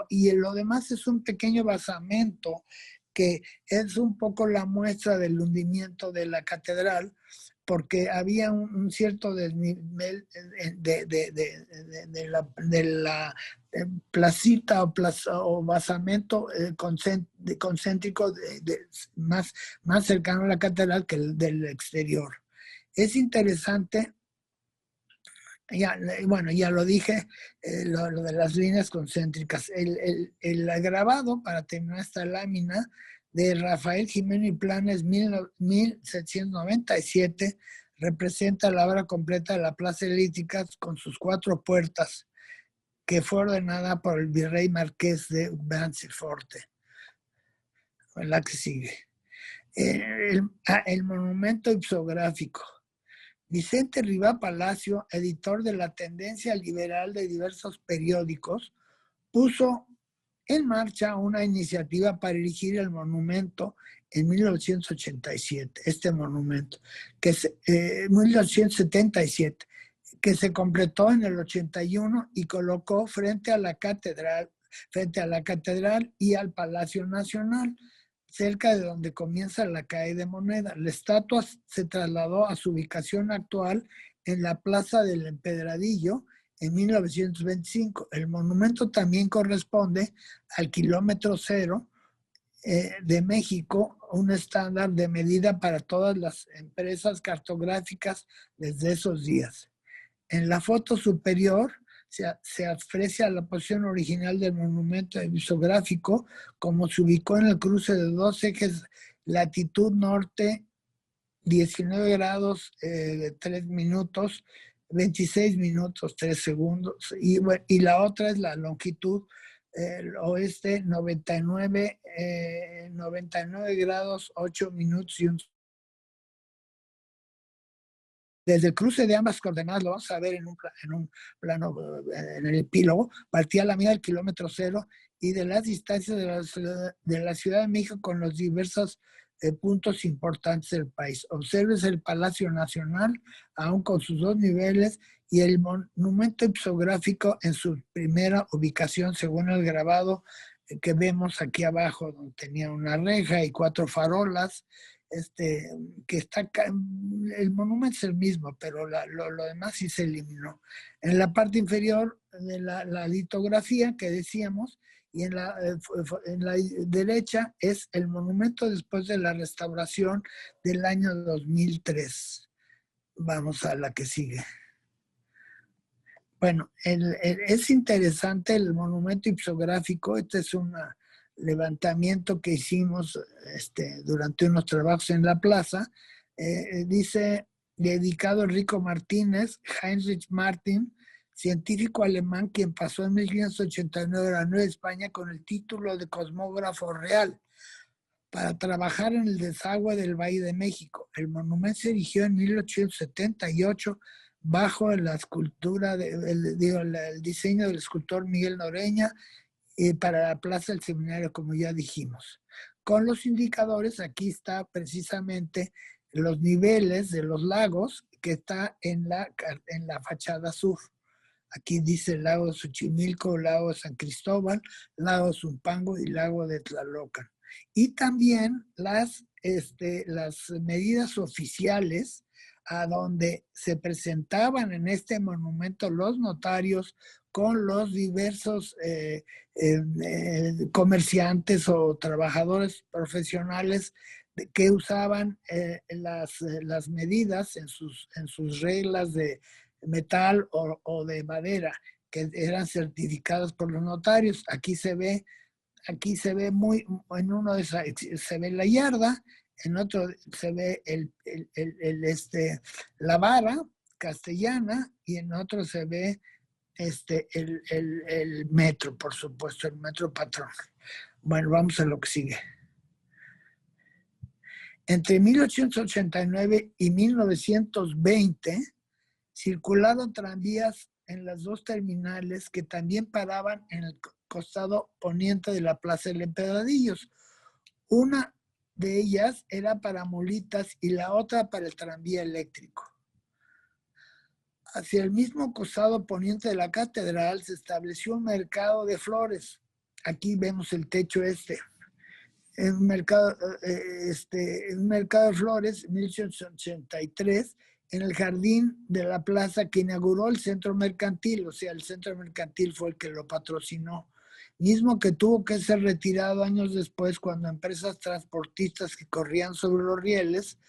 y lo demás es un pequeño basamento que es un poco la muestra del hundimiento de la catedral, porque había un cierto desnivel de la placita o basamento concéntrico más cercano a la catedral que el del exterior. Es interesante, ya lo dije, lo de las líneas concéntricas. El grabado, para terminar esta lámina, de Rafael Jiménez y Planes, 1797, representa la obra completa de la Plaza Elíptica con sus 4 puertas, que fue ordenada por el virrey marqués de Branciforte. La que sigue. El monumento ipsográfico. Vicente Rivá Palacio, editor de la tendencia liberal de diversos periódicos, puso en marcha una iniciativa para erigir el monumento en 1987, este monumento, 1977, que se completó en el 81 y colocó frente a la catedral y al Palacio Nacional, cerca de donde comienza la calle de Moneda. La estatua se trasladó a su ubicación actual en la Plaza del Empedradillo en 1925. El monumento también corresponde al kilómetro 0 de México, un estándar de medida para todas las empresas cartográficas desde esos días. En la foto superior se aprecia la posición original del monumento isográfico, como se ubicó en el cruce de dos ejes, latitud norte 19 grados 3 minutos, 26 minutos 3 segundos, y la otra es la longitud el oeste 99 grados 8 minutos y un. Desde el cruce de ambas coordenadas, lo vamos a ver en un plano, en el epílogo, partía la medida del kilómetro cero y de las distancias de la Ciudad de México con los diversos puntos importantes del país. Observes el Palacio Nacional, aún con sus dos niveles, y el monumento ipsográfico en su primera ubicación, según el grabado que vemos aquí abajo, donde tenía una reja y 4 farolas. Que está acá, el monumento es el mismo, pero lo demás sí se eliminó. En la parte inferior de la litografía que decíamos, y en la derecha es el monumento después de la restauración del año 2003. Vamos a la que sigue. Bueno, es interesante el monumento ipsográfico. Este es un levantamiento que hicimos durante unos trabajos en la plaza. Dice, dedicado a Enrico Martínez, Heinrich Martin, científico alemán quien pasó en 1589 a la Nueva España con el título de cosmógrafo real para trabajar en el desagüe del Valle de México. El monumento se erigió en 1878 bajo la escultura, el diseño del escultor Miguel Noreña, para la Plaza del Seminario, como ya dijimos. Con los indicadores, aquí está precisamente los niveles de los lagos que está en la fachada sur. Aquí dice el lago de Xochimilco, lago de San Cristóbal, lago de Zumpango y lago de Tlalocan. Y también las medidas oficiales a donde se presentaban en este monumento los notarios con los diversos comerciantes o trabajadores profesionales que usaban las medidas en sus reglas de metal o de madera, que eran certificadas por los notarios. Aquí se ve muy, en uno de esos, se ve la yarda, en otro se ve la vara castellana, y en otro se ve el metro, por supuesto, el metro patrón. Bueno, vamos a lo que sigue. Entre 1889 y 1920 circularon tranvías en las dos terminales que también paraban en el costado poniente de la Plaza del Emperadillos. Una de ellas era para mulitas y la otra para el tranvía eléctrico. Hacia el mismo costado poniente de la catedral se estableció un mercado de flores. Aquí vemos el techo un mercado de flores, 1883, en el jardín de la plaza que inauguró el centro mercantil. O sea, el centro mercantil fue el que lo patrocinó, mismo que tuvo que ser retirado años después cuando empresas transportistas que corrían sobre los rieles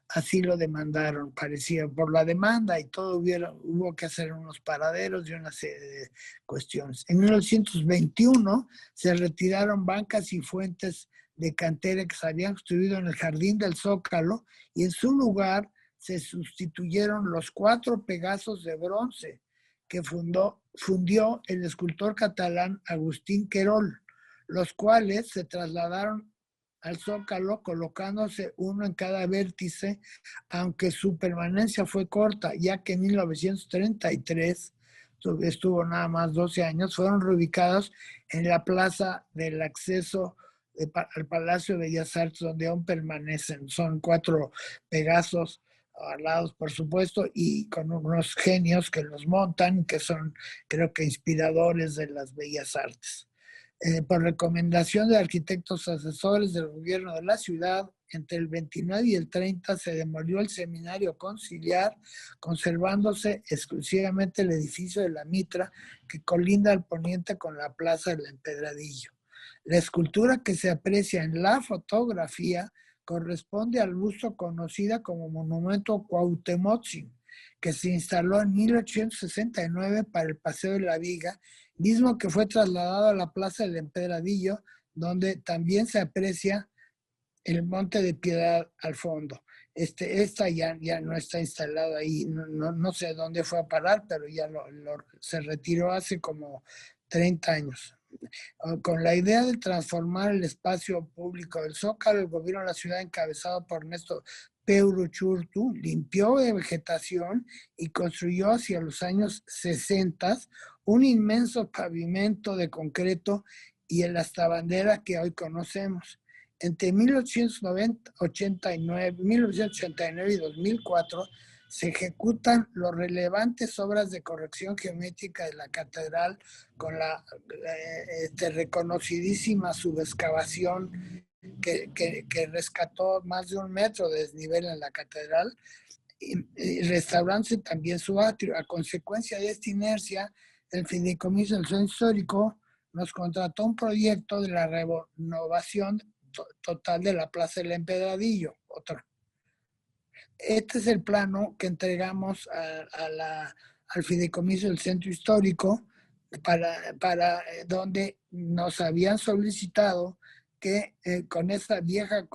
así lo demandaron, parecía, por la demanda y todo. Hubo que hacer unos paraderos y una serie de cuestiones. En 1921 se retiraron bancas y fuentes de cantera que se habían construido en el jardín del Zócalo, y en su lugar se sustituyeron los 4 Pegasos de bronce que fundió el escultor catalán Agustín Querol, los cuales se trasladaron al Zócalo colocándose uno en cada vértice, aunque su permanencia fue corta, ya que en 1933, estuvo nada más 12 años, fueron reubicados en la plaza del acceso al Palacio de Bellas Artes, donde aún permanecen. Son 4 Pegasos alados, por supuesto, y con unos genios que los montan, que son, creo que, inspiradores de las bellas artes. Por recomendación de arquitectos asesores del gobierno de la ciudad, entre el 29 y el 30 se demolió el seminario conciliar, conservándose exclusivamente el edificio de la Mitra, que colinda al poniente con la Plaza del Empedradillo. La escultura que se aprecia en la fotografía corresponde al busto conocida como Monumento Cuauhtémoc, que se instaló en 1869 para el Paseo de la Viga, mismo que fue trasladado a la Plaza del Empedradillo, donde también se aprecia el Monte de Piedad al fondo. Esta ya no está instalada ahí, no sé dónde fue a parar, pero ya se retiró hace como 30 años. Con la idea de transformar el espacio público del Zócalo, el gobierno de la ciudad, encabezado por Ernesto P. Uruchurtu, limpió de vegetación y construyó hacia los años 60 un inmenso pavimento de concreto y el hasta-bandera que hoy conocemos. Entre 1989 y 2004 se ejecutan las relevantes obras de corrección geométrica de la catedral con la reconocidísima subexcavación que rescató más de 1 metro de desnivel en la catedral, y restaurándose también su atrio. A consecuencia de esta inercia, el Fideicomiso del Centro Histórico nos contrató un proyecto de la renovación total de la Plaza del Empedradillo. Este es el plano que entregamos al Fideicomiso del Centro Histórico para donde nos habían solicitado que con esta vieja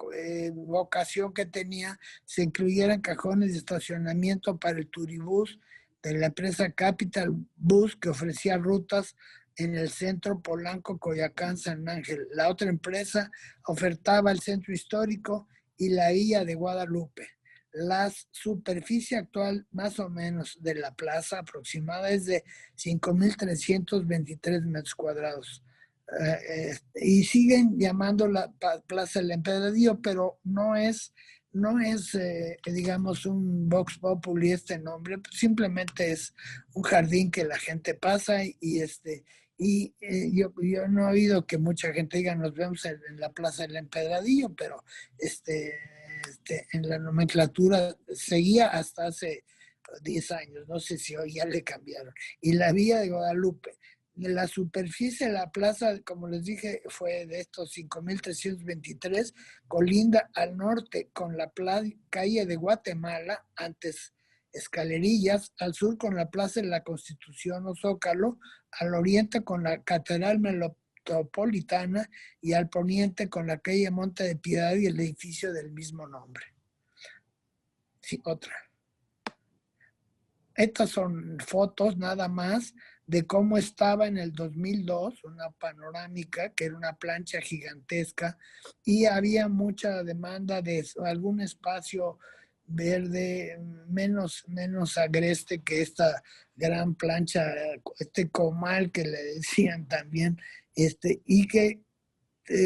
vocación que tenía se incluyeran cajones de estacionamiento para el turibús de la empresa Capital Bus, que ofrecía rutas en el centro Polanco, Coyoacán, San Ángel. La otra empresa ofertaba el centro histórico y la Villa de Guadalupe. La superficie actual, más o menos, de la plaza aproximada es de 5.323 metros cuadrados. Y siguen llamando la Plaza del Empedradillo, pero no es digamos, un vox populi este nombre, simplemente es un jardín que la gente pasa yo no he oído que mucha gente diga nos vemos en la Plaza del Empedradillo, pero en la nomenclatura seguía hasta hace 10 años, no sé si hoy ya le cambiaron. Y la Villa de Guadalupe, la superficie de la plaza, como les dije, fue de estos 5.323, colinda al norte con la calle de Guatemala, antes Escalerillas, al sur con la Plaza de la Constitución o Zócalo, al oriente con la Catedral Metropolitana y al poniente con la calle Monte de Piedad y el edificio del mismo nombre. Sí, otra. Estas son fotos nada más de cómo estaba en el 2002, una panorámica que era una plancha gigantesca y había mucha demanda de algún espacio verde menos agreste que esta gran plancha, este comal que le decían también, y que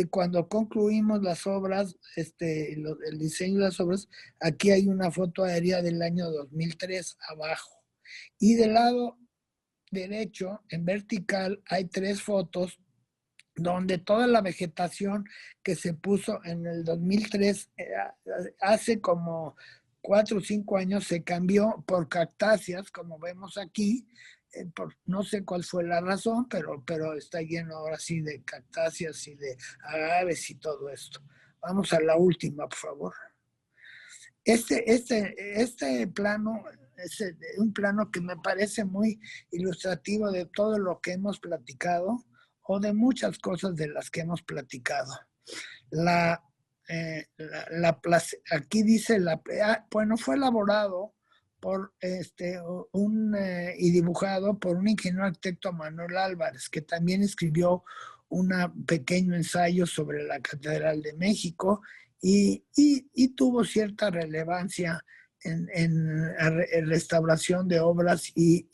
cuando concluimos las obras, el diseño de las obras, aquí hay una foto aérea del año 2003 abajo. Y del lado derecho, en vertical, hay 3 fotos donde toda la vegetación que se puso en el 2003, hace como 4 o 5 años, se cambió por cactáceas, como vemos aquí. No sé cuál fue la razón, pero está lleno ahora sí de cactáceas y de agaves y todo esto. Vamos a la última, por favor. Este plano es un plano que me parece muy ilustrativo de todo lo que hemos platicado o de muchas cosas de las que hemos platicado. Aquí dice, bueno, fue elaborado por y dibujado por un ingeniero arquitecto, Manuel Álvarez, que también escribió un pequeño ensayo sobre la Catedral de México y tuvo cierta relevancia en restauración de obras y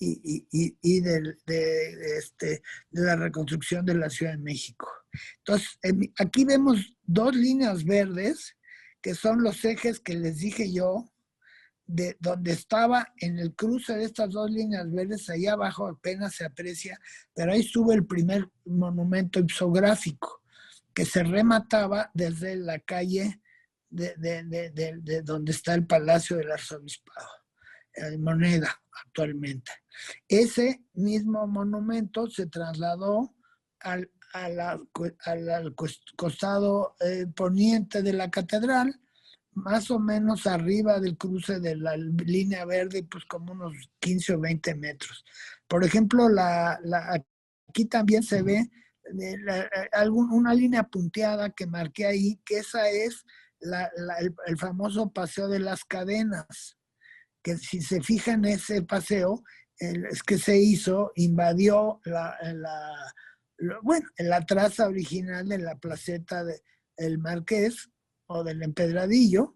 de la reconstrucción de la Ciudad de México. Entonces, aquí vemos 2 líneas verdes, que son los ejes que les dije yo, de donde estaba en el cruce de estas 2 líneas verdes, allá abajo apenas se aprecia, pero ahí estuvo el primer monumento ipsográfico, que se remataba desde la calle de donde está el Palacio del Arzobispado, Moneda actualmente. Ese mismo monumento se trasladó al costado poniente de la catedral, más o menos arriba del cruce de la línea verde, pues como unos 15 o 20 metros. Por ejemplo, aquí también se ve una línea punteada que marqué ahí, que esa es el famoso paseo de las cadenas, que si se fijan ese paseo, es que se hizo, invadió bueno, la traza original de la placeta del Marqués o del Empedradillo,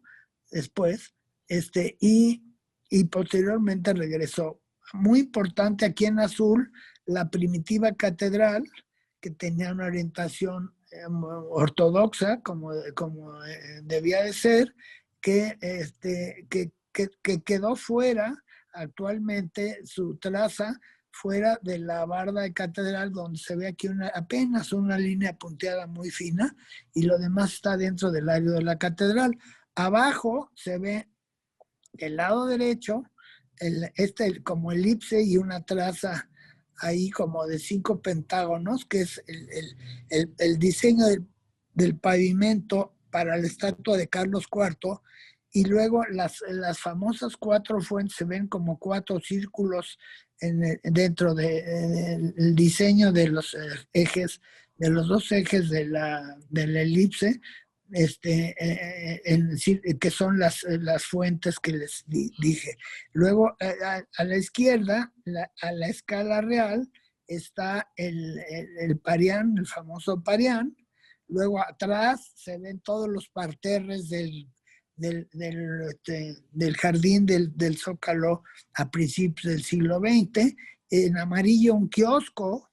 después, y posteriormente regresó. Muy importante aquí en azul, la primitiva catedral, que tenía una orientación ortodoxa, como debía de ser, que quedó fuera actualmente su traza fuera de la barda de catedral, donde se ve aquí apenas una línea punteada muy fina, y lo demás está dentro del área de la catedral. Abajo se ve del lado derecho como elipse y una traza ahí como de 5 pentágonos, que es el diseño del pavimento para la estatua de Carlos IV, y luego las famosas 4 fuentes se ven como 4 círculos dentro del diseño de los ejes, de los 2 ejes de la elipse, que son las fuentes que les dije. Luego, a la izquierda, a la escala real, está el Parián, el famoso Parián. Luego atrás se ven todos los parterres del jardín del Zócalo a principios del siglo XX. En amarillo un kiosco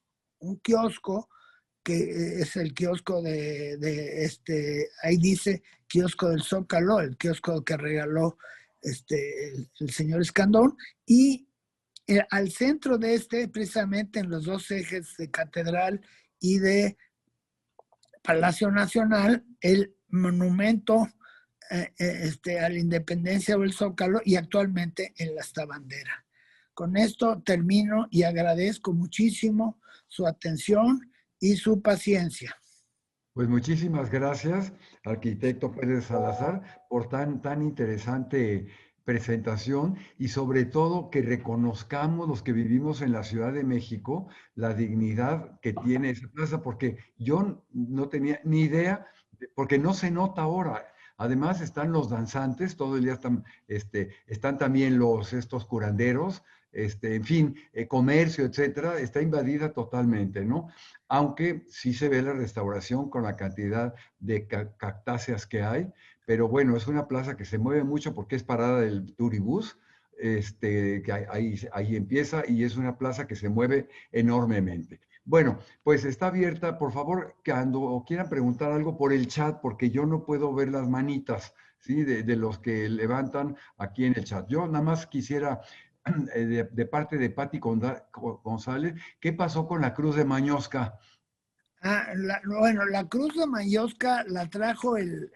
que es el kiosco ahí dice kiosco del Zócalo, el kiosco que regaló el señor Escandón, y al centro de precisamente en los 2 ejes de Catedral y de Palacio Nacional, el monumento a la independencia del Zócalo, y actualmente en la Bandera. Con esto termino y agradezco muchísimo su atención y su paciencia. Pues muchísimas gracias, arquitecto Pérez Salazar, por tan interesante presentación y sobre todo que reconozcamos los que vivimos en la Ciudad de México la dignidad que tiene esa plaza, porque yo no tenía ni idea, porque no se nota ahora. Además están los danzantes, todo el día están también estos curanderos, en fin, comercio, etcétera, está invadida totalmente, ¿no? Aunque sí se ve la restauración con la cantidad de cactáceas que hay, pero bueno, es una plaza que se mueve mucho porque es parada del turibús, que ahí empieza, y es una plaza que se mueve enormemente. Bueno, pues está abierta, por favor, cuando quieran preguntar algo por el chat, porque yo no puedo ver las manitas, ¿sí? De los que levantan aquí en el chat. Yo nada más quisiera, de parte de Patti González, ¿qué pasó con la Cruz de Mañosca? Bueno, la Cruz de Mañosca la trajo el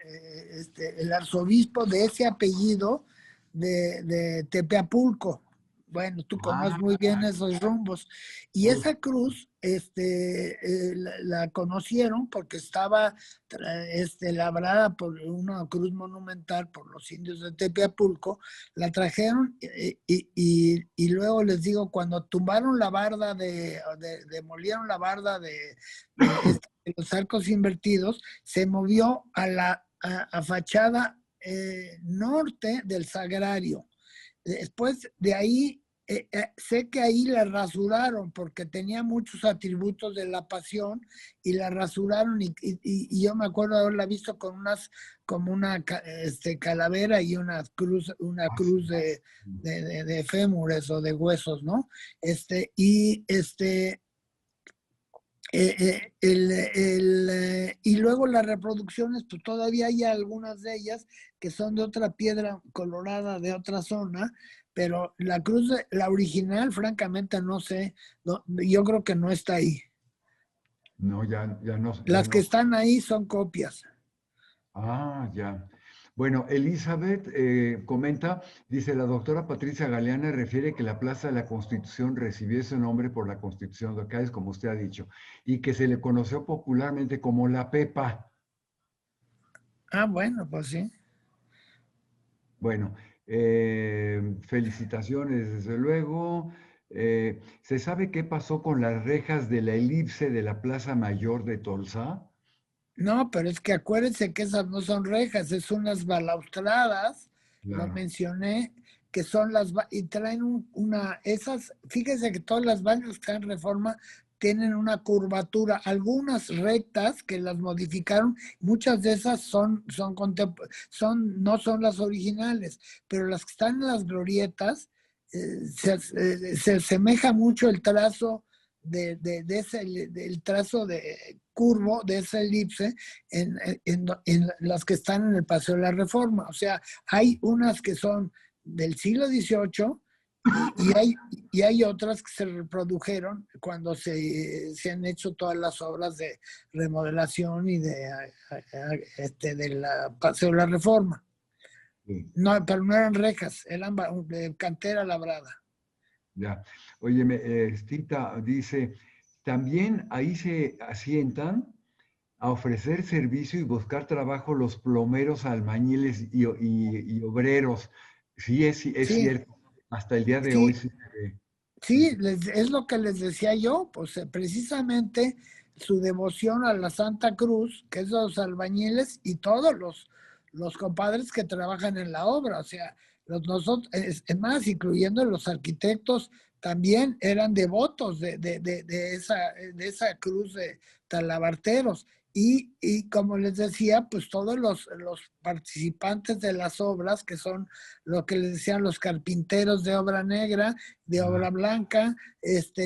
arzobispo de ese apellido de Tepeapulco. Bueno, tú conoces muy bien esos rumbos. Y esa cruz la conocieron porque estaba labrada por una cruz monumental por los indios de Tepeapulco. La trajeron y luego les digo, cuando tumbaron la barda demolieron la barda de los arcos invertidos, se movió a la fachada norte del Sagrario. Después de ahí, sé que ahí la rasuraron porque tenía muchos atributos de la pasión, y la rasuraron, y yo me acuerdo de haberla visto con como una calavera y una cruz de fémures o de huesos, ¿no? Y luego las reproducciones, pues todavía hay algunas de ellas que son de otra piedra colorada de otra zona, pero la cruz, la original, francamente no sé, yo creo que no está ahí. No, ya no. Las que están ahí son copias. Ah, ya. Bueno, Elizabeth comenta, dice, la doctora Patricia Galeana refiere que la Plaza de la Constitución recibió ese nombre por la Constitución de Cádiz, como usted ha dicho, y que se le conoció popularmente como la Pepa. Ah, bueno, pues sí. Bueno, felicitaciones, desde luego. ¿Se sabe qué pasó con las rejas de la elipse de la Plaza Mayor de Tolsa? No, pero es que acuérdense que esas no son rejas, es unas balaustradas, lo Claro. mencioné, que son y traen esas, fíjense que todas las bancas que están en Reforma tienen una curvatura, algunas rectas que las modificaron, muchas de esas no son las originales, pero las que están en las glorietas, se asemeja mucho el trazo del trazo de curvo de esa elipse en las que están en el Paseo de la Reforma. O sea, hay unas que son del siglo XVIII y hay otras que se reprodujeron cuando se han hecho todas las obras de remodelación y de la Paseo de la Reforma. Sí, No, pero no eran rejas, eran de cantera labrada. ya. Oye, Stita dice, también ahí se asientan a ofrecer servicio y buscar trabajo los plomeros, albañiles y obreros. Sí, es Sí, cierto. Hasta el día de hoy sí, sí se ve. Sí, sí, es lo que les decía yo, pues precisamente su devoción a la Santa Cruz, que es los albañiles y todos los compadres que trabajan en la obra, o sea, nosotros, es más, incluyendo los arquitectos, también eran devotos de esa cruz de talabarteros. Y como les decía, pues todos los participantes de las obras, que son lo que les decían los carpinteros de obra negra, de ah, obra blanca,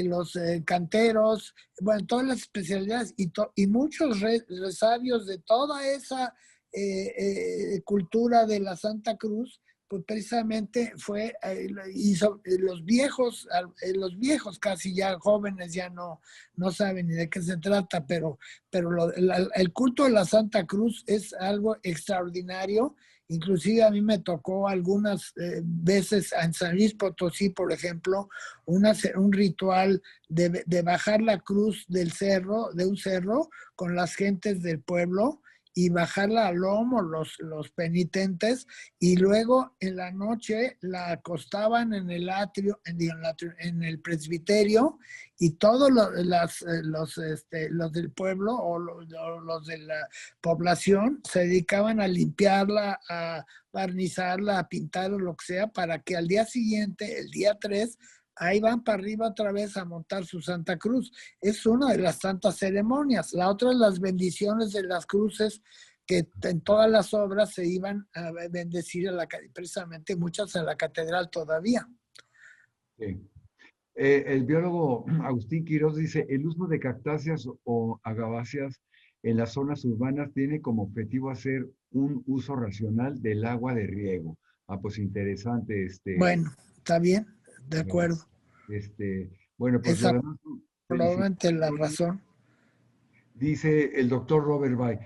los canteros, bueno, todas las especialidades y muchos resabios de toda esa cultura de la Santa Cruz, pues precisamente los viejos casi ya jóvenes ya no saben ni de qué se trata, pero el culto de la Santa Cruz es algo extraordinario. Inclusive a mí me tocó algunas veces en San Luis Potosí, por ejemplo, un ritual de bajar la cruz de un cerro, con las gentes del pueblo y bajarla al lomo los penitentes, y luego en la noche la acostaban en el atrio, en el presbiterio, y todos los del pueblo o los de la población se dedicaban a limpiarla, a barnizarla, a pintar o lo que sea, para que al día siguiente, el día 3, ahí van para arriba otra vez a montar su Santa Cruz. Es una de las tantas ceremonias. La otra es las bendiciones de las cruces, que en todas las obras se iban a bendecir precisamente muchas a la catedral todavía. sí. El biólogo Agustín Quirós dice, el uso de cactáceas o agaváceas en las zonas urbanas tiene como objetivo hacer un uso racional del agua de riego. Ah, pues interesante, Bueno, está bien, de acuerdo. bueno, pues Esa verdad, probablemente la felicitaciones. razón. Dice el doctor Robert Bay,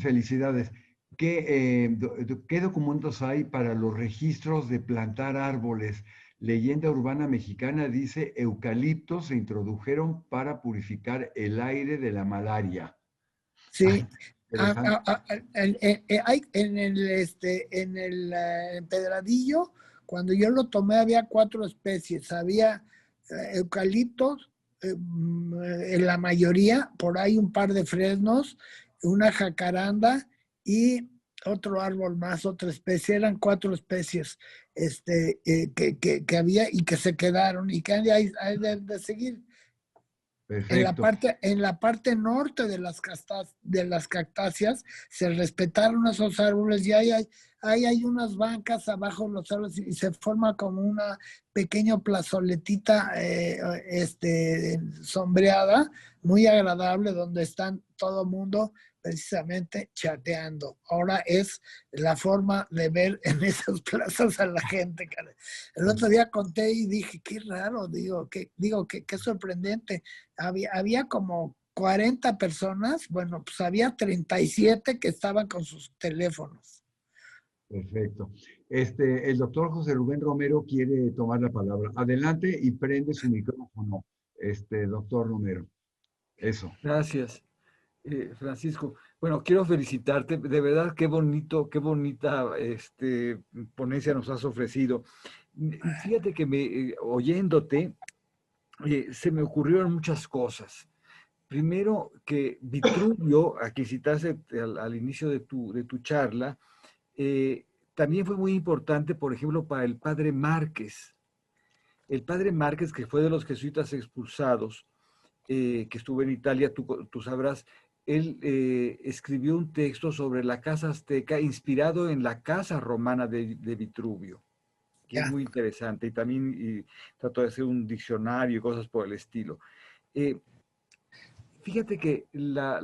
felicidades. ¿Qué documentos hay para los registros de plantar árboles? Leyenda urbana mexicana dice, eucaliptos se introdujeron para purificar el aire de la malaria. Ay, Sí. interesante. Hay en el empedradillo, cuando yo lo tomé, había 4 especies. Había eucaliptos, en la mayoría, por ahí un par de fresnos, una jacaranda y otro árbol más, otra especie. Eran 4 especies que había y que se quedaron y que hay de seguir. Perfecto. En la parte norte de las cactáceas se respetaron esos árboles y ahí hay unas bancas abajo de los árboles y se forma como una pequeña plazoletita sombreada, muy agradable, donde están todo el mundo precisamente chateando. Ahora es la forma de ver en esas plazas a la gente. El otro día conté y dije, qué raro, qué sorprendente. Había como 40 personas, bueno, pues había 37 que estaban con sus teléfonos. Perfecto. El doctor José Rubén Romero quiere tomar la palabra. Adelante y prende su micrófono, doctor Romero. Eso. Gracias. Francisco, bueno, quiero felicitarte, de verdad, qué bonito, qué bonita ponencia nos has ofrecido. Fíjate que oyéndote, se me ocurrieron muchas cosas. Primero, que Vitruvio, a quien citaste al inicio de tu charla, eh, también fue muy importante, por ejemplo, para el padre Márquez. El padre Márquez, que fue de los jesuitas expulsados, que estuvo en Italia, tú sabrás, él escribió un texto sobre la casa azteca inspirado en la casa romana de Vitruvio, que es Ya, muy interesante, y también trató de hacer un diccionario y cosas por el estilo. Eh, Fíjate que la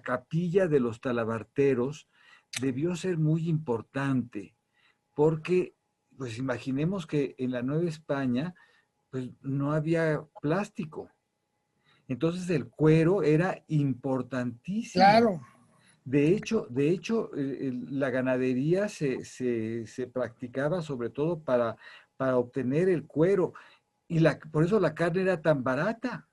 capilla de los talabarteros debió ser muy importante, porque, pues imaginemos que en la Nueva España, pues no había plástico. Entonces el cuero era importantísimo. claro, La ganadería se practicaba sobre todo para obtener el cuero. Y por eso la carne era tan barata.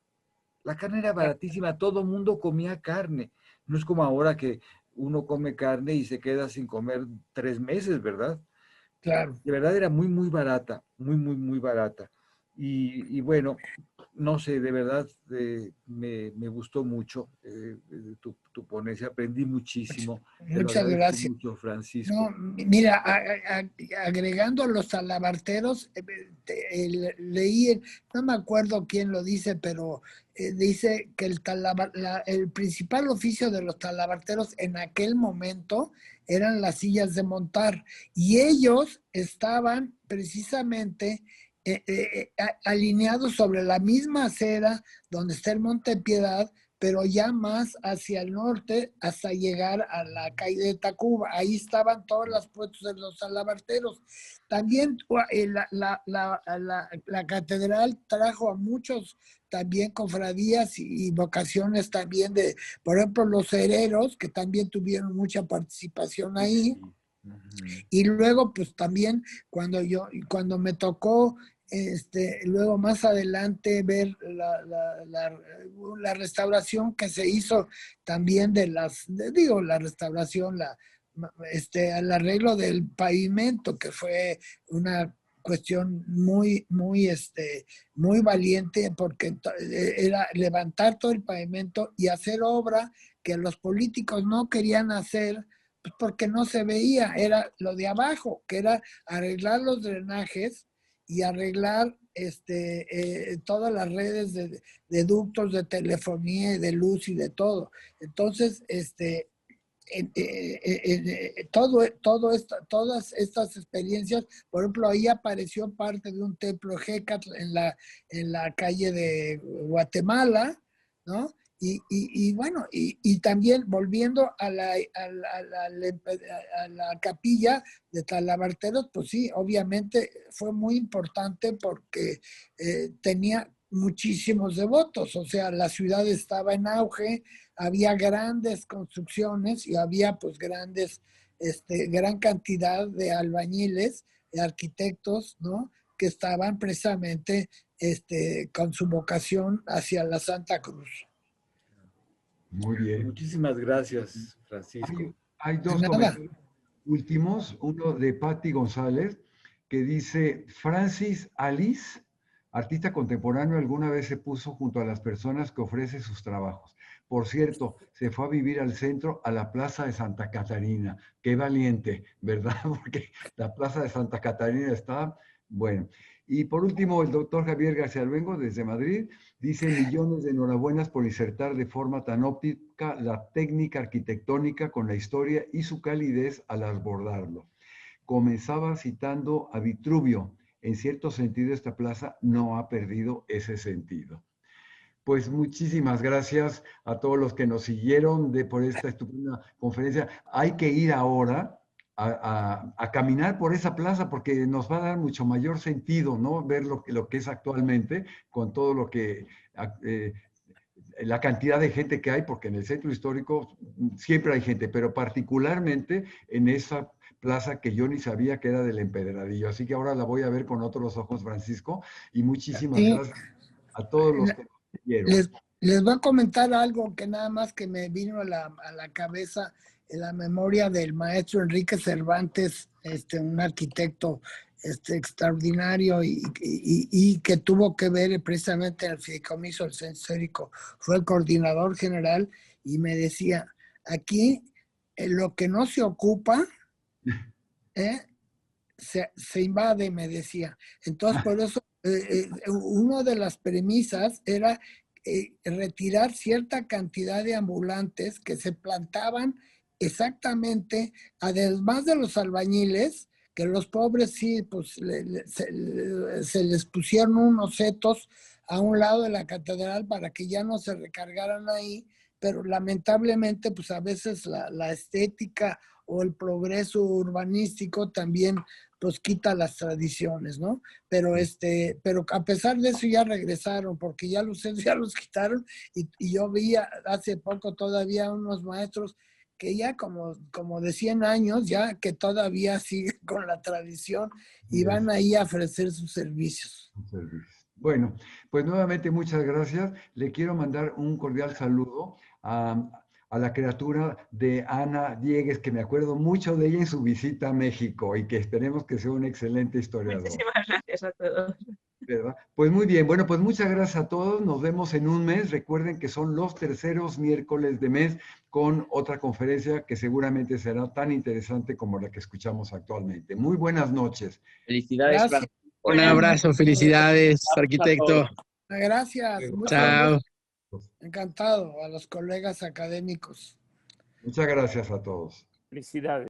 La carne era baratísima, todo el mundo comía carne. No es como ahora que uno come carne y se queda sin comer 3 meses, ¿verdad? claro. De verdad era muy, muy barata, muy, muy, muy barata. Y bueno, no sé, de verdad me gustó mucho tu ponencia, aprendí muchísimo, te lo Muchas agradezco gracias. mucho, No, Francisco. mira, agregando los talabarteros, leí, no me acuerdo quién lo dice, pero dice que el principal oficio de los talabarteros en aquel momento eran las sillas de montar y ellos estaban precisamente alineados sobre la misma acera donde está el Monte Piedad, pero ya más hacia el norte hasta llegar a la calle de Tacuba. Ahí estaban todas las puestos de los alabarteros. También la catedral trajo a muchos también cofradías y vocaciones también de, por ejemplo, los hereros, que también tuvieron mucha participación ahí. Sí. Ujú. Y luego, pues también cuando me tocó, luego más adelante ver la restauración que se hizo también digo, la restauración, el arreglo del pavimento, que fue una cuestión muy valiente porque era levantar todo el pavimento y hacer obra que los políticos no querían hacer pues porque no se veía, era lo de abajo, que era arreglar los drenajes y arreglar todas las redes de ductos de telefonía y de luz y de todo. Entonces, todas estas experiencias, por ejemplo, ahí apareció parte de un templo Hécat en la calle de Guatemala, ¿no? Y bueno, y también volviendo a la capilla de Talabarteros, pues sí, obviamente fue muy importante porque tenía muchísimos devotos, o sea, la ciudad estaba en auge, había grandes construcciones y había pues gran cantidad de albañiles, de arquitectos, ¿no? Que estaban precisamente con su vocación hacia la Santa Cruz. Muy bien. Muchísimas gracias, Hay, Francisco. hay De dos nada. comentarios últimos, uno de Patti González, que dice, Francis Alice, artista contemporáneo, alguna vez se puso junto a las personas que ofrece sus trabajos. Por cierto, se fue a vivir al centro, a la Plaza de Santa Catarina. Qué valiente, ¿verdad? Porque la Plaza de Santa Catarina está, bueno. Y por último, el doctor Javier García Luengo, desde Madrid, dice millones de enhorabuenas por insertar de forma tan óptica la técnica arquitectónica con la historia y su calidez al abordarlo. Comenzaba citando a Vitruvio. En cierto sentido, esta plaza no ha perdido ese sentido. Pues muchísimas gracias a todos los que nos siguieron por esta estupenda conferencia. Hay que ir ahora a caminar por esa plaza porque nos va a dar mucho mayor sentido, ¿no? Ver lo que es actualmente con todo lo que eh, la cantidad de gente que hay, porque en el centro histórico siempre hay gente, pero particularmente en esa plaza que yo ni sabía que era del Empedradillo. Así que ahora la voy a ver con otros ojos, Francisco, y muchísimas Sí, gracias a todos los que nos les, siguieron. Les voy a comentar algo que nada más que me vino a la cabeza en la memoria del maestro Enrique Cervantes, un arquitecto extraordinario y que tuvo que ver precisamente en el fideicomiso del Centro Histórico. Fue el coordinador general y me decía, aquí lo que no se ocupa se invade, me decía. Entonces, por eso, una de las premisas era retirar cierta cantidad de ambulantes que se plantaban exactamente, además de los albañiles, que los pobres sí, pues se les pusieron unos setos a un lado de la catedral para que ya no se recargaran ahí, pero lamentablemente, pues a veces la estética o el progreso urbanístico también pues quita las tradiciones, ¿no? Pero a pesar de eso ya regresaron, porque ya los quitaron y yo vi hace poco todavía unos maestros que ya como de 100 años, ya que todavía siguen con la tradición y van ahí a ofrecer sus servicios. Bueno, pues nuevamente muchas gracias. Le quiero mandar un cordial saludo a la criatura de Ana Diegues, que me acuerdo mucho de ella en su visita a México y que esperemos que sea un excelente historiador. Muchísimas gracias a todos. ¿Verdad? Pues muy bien, bueno, pues muchas gracias a todos. Nos vemos en un mes. Recuerden que son los terceros miércoles de mes con otra conferencia que seguramente será tan interesante como la que escuchamos actualmente. Muy buenas noches. Felicidades. Gracias. Un abrazo, felicidades, arquitecto. Gracias. Chao. Encantado a los colegas académicos. Muchas gracias a todos. Felicidades.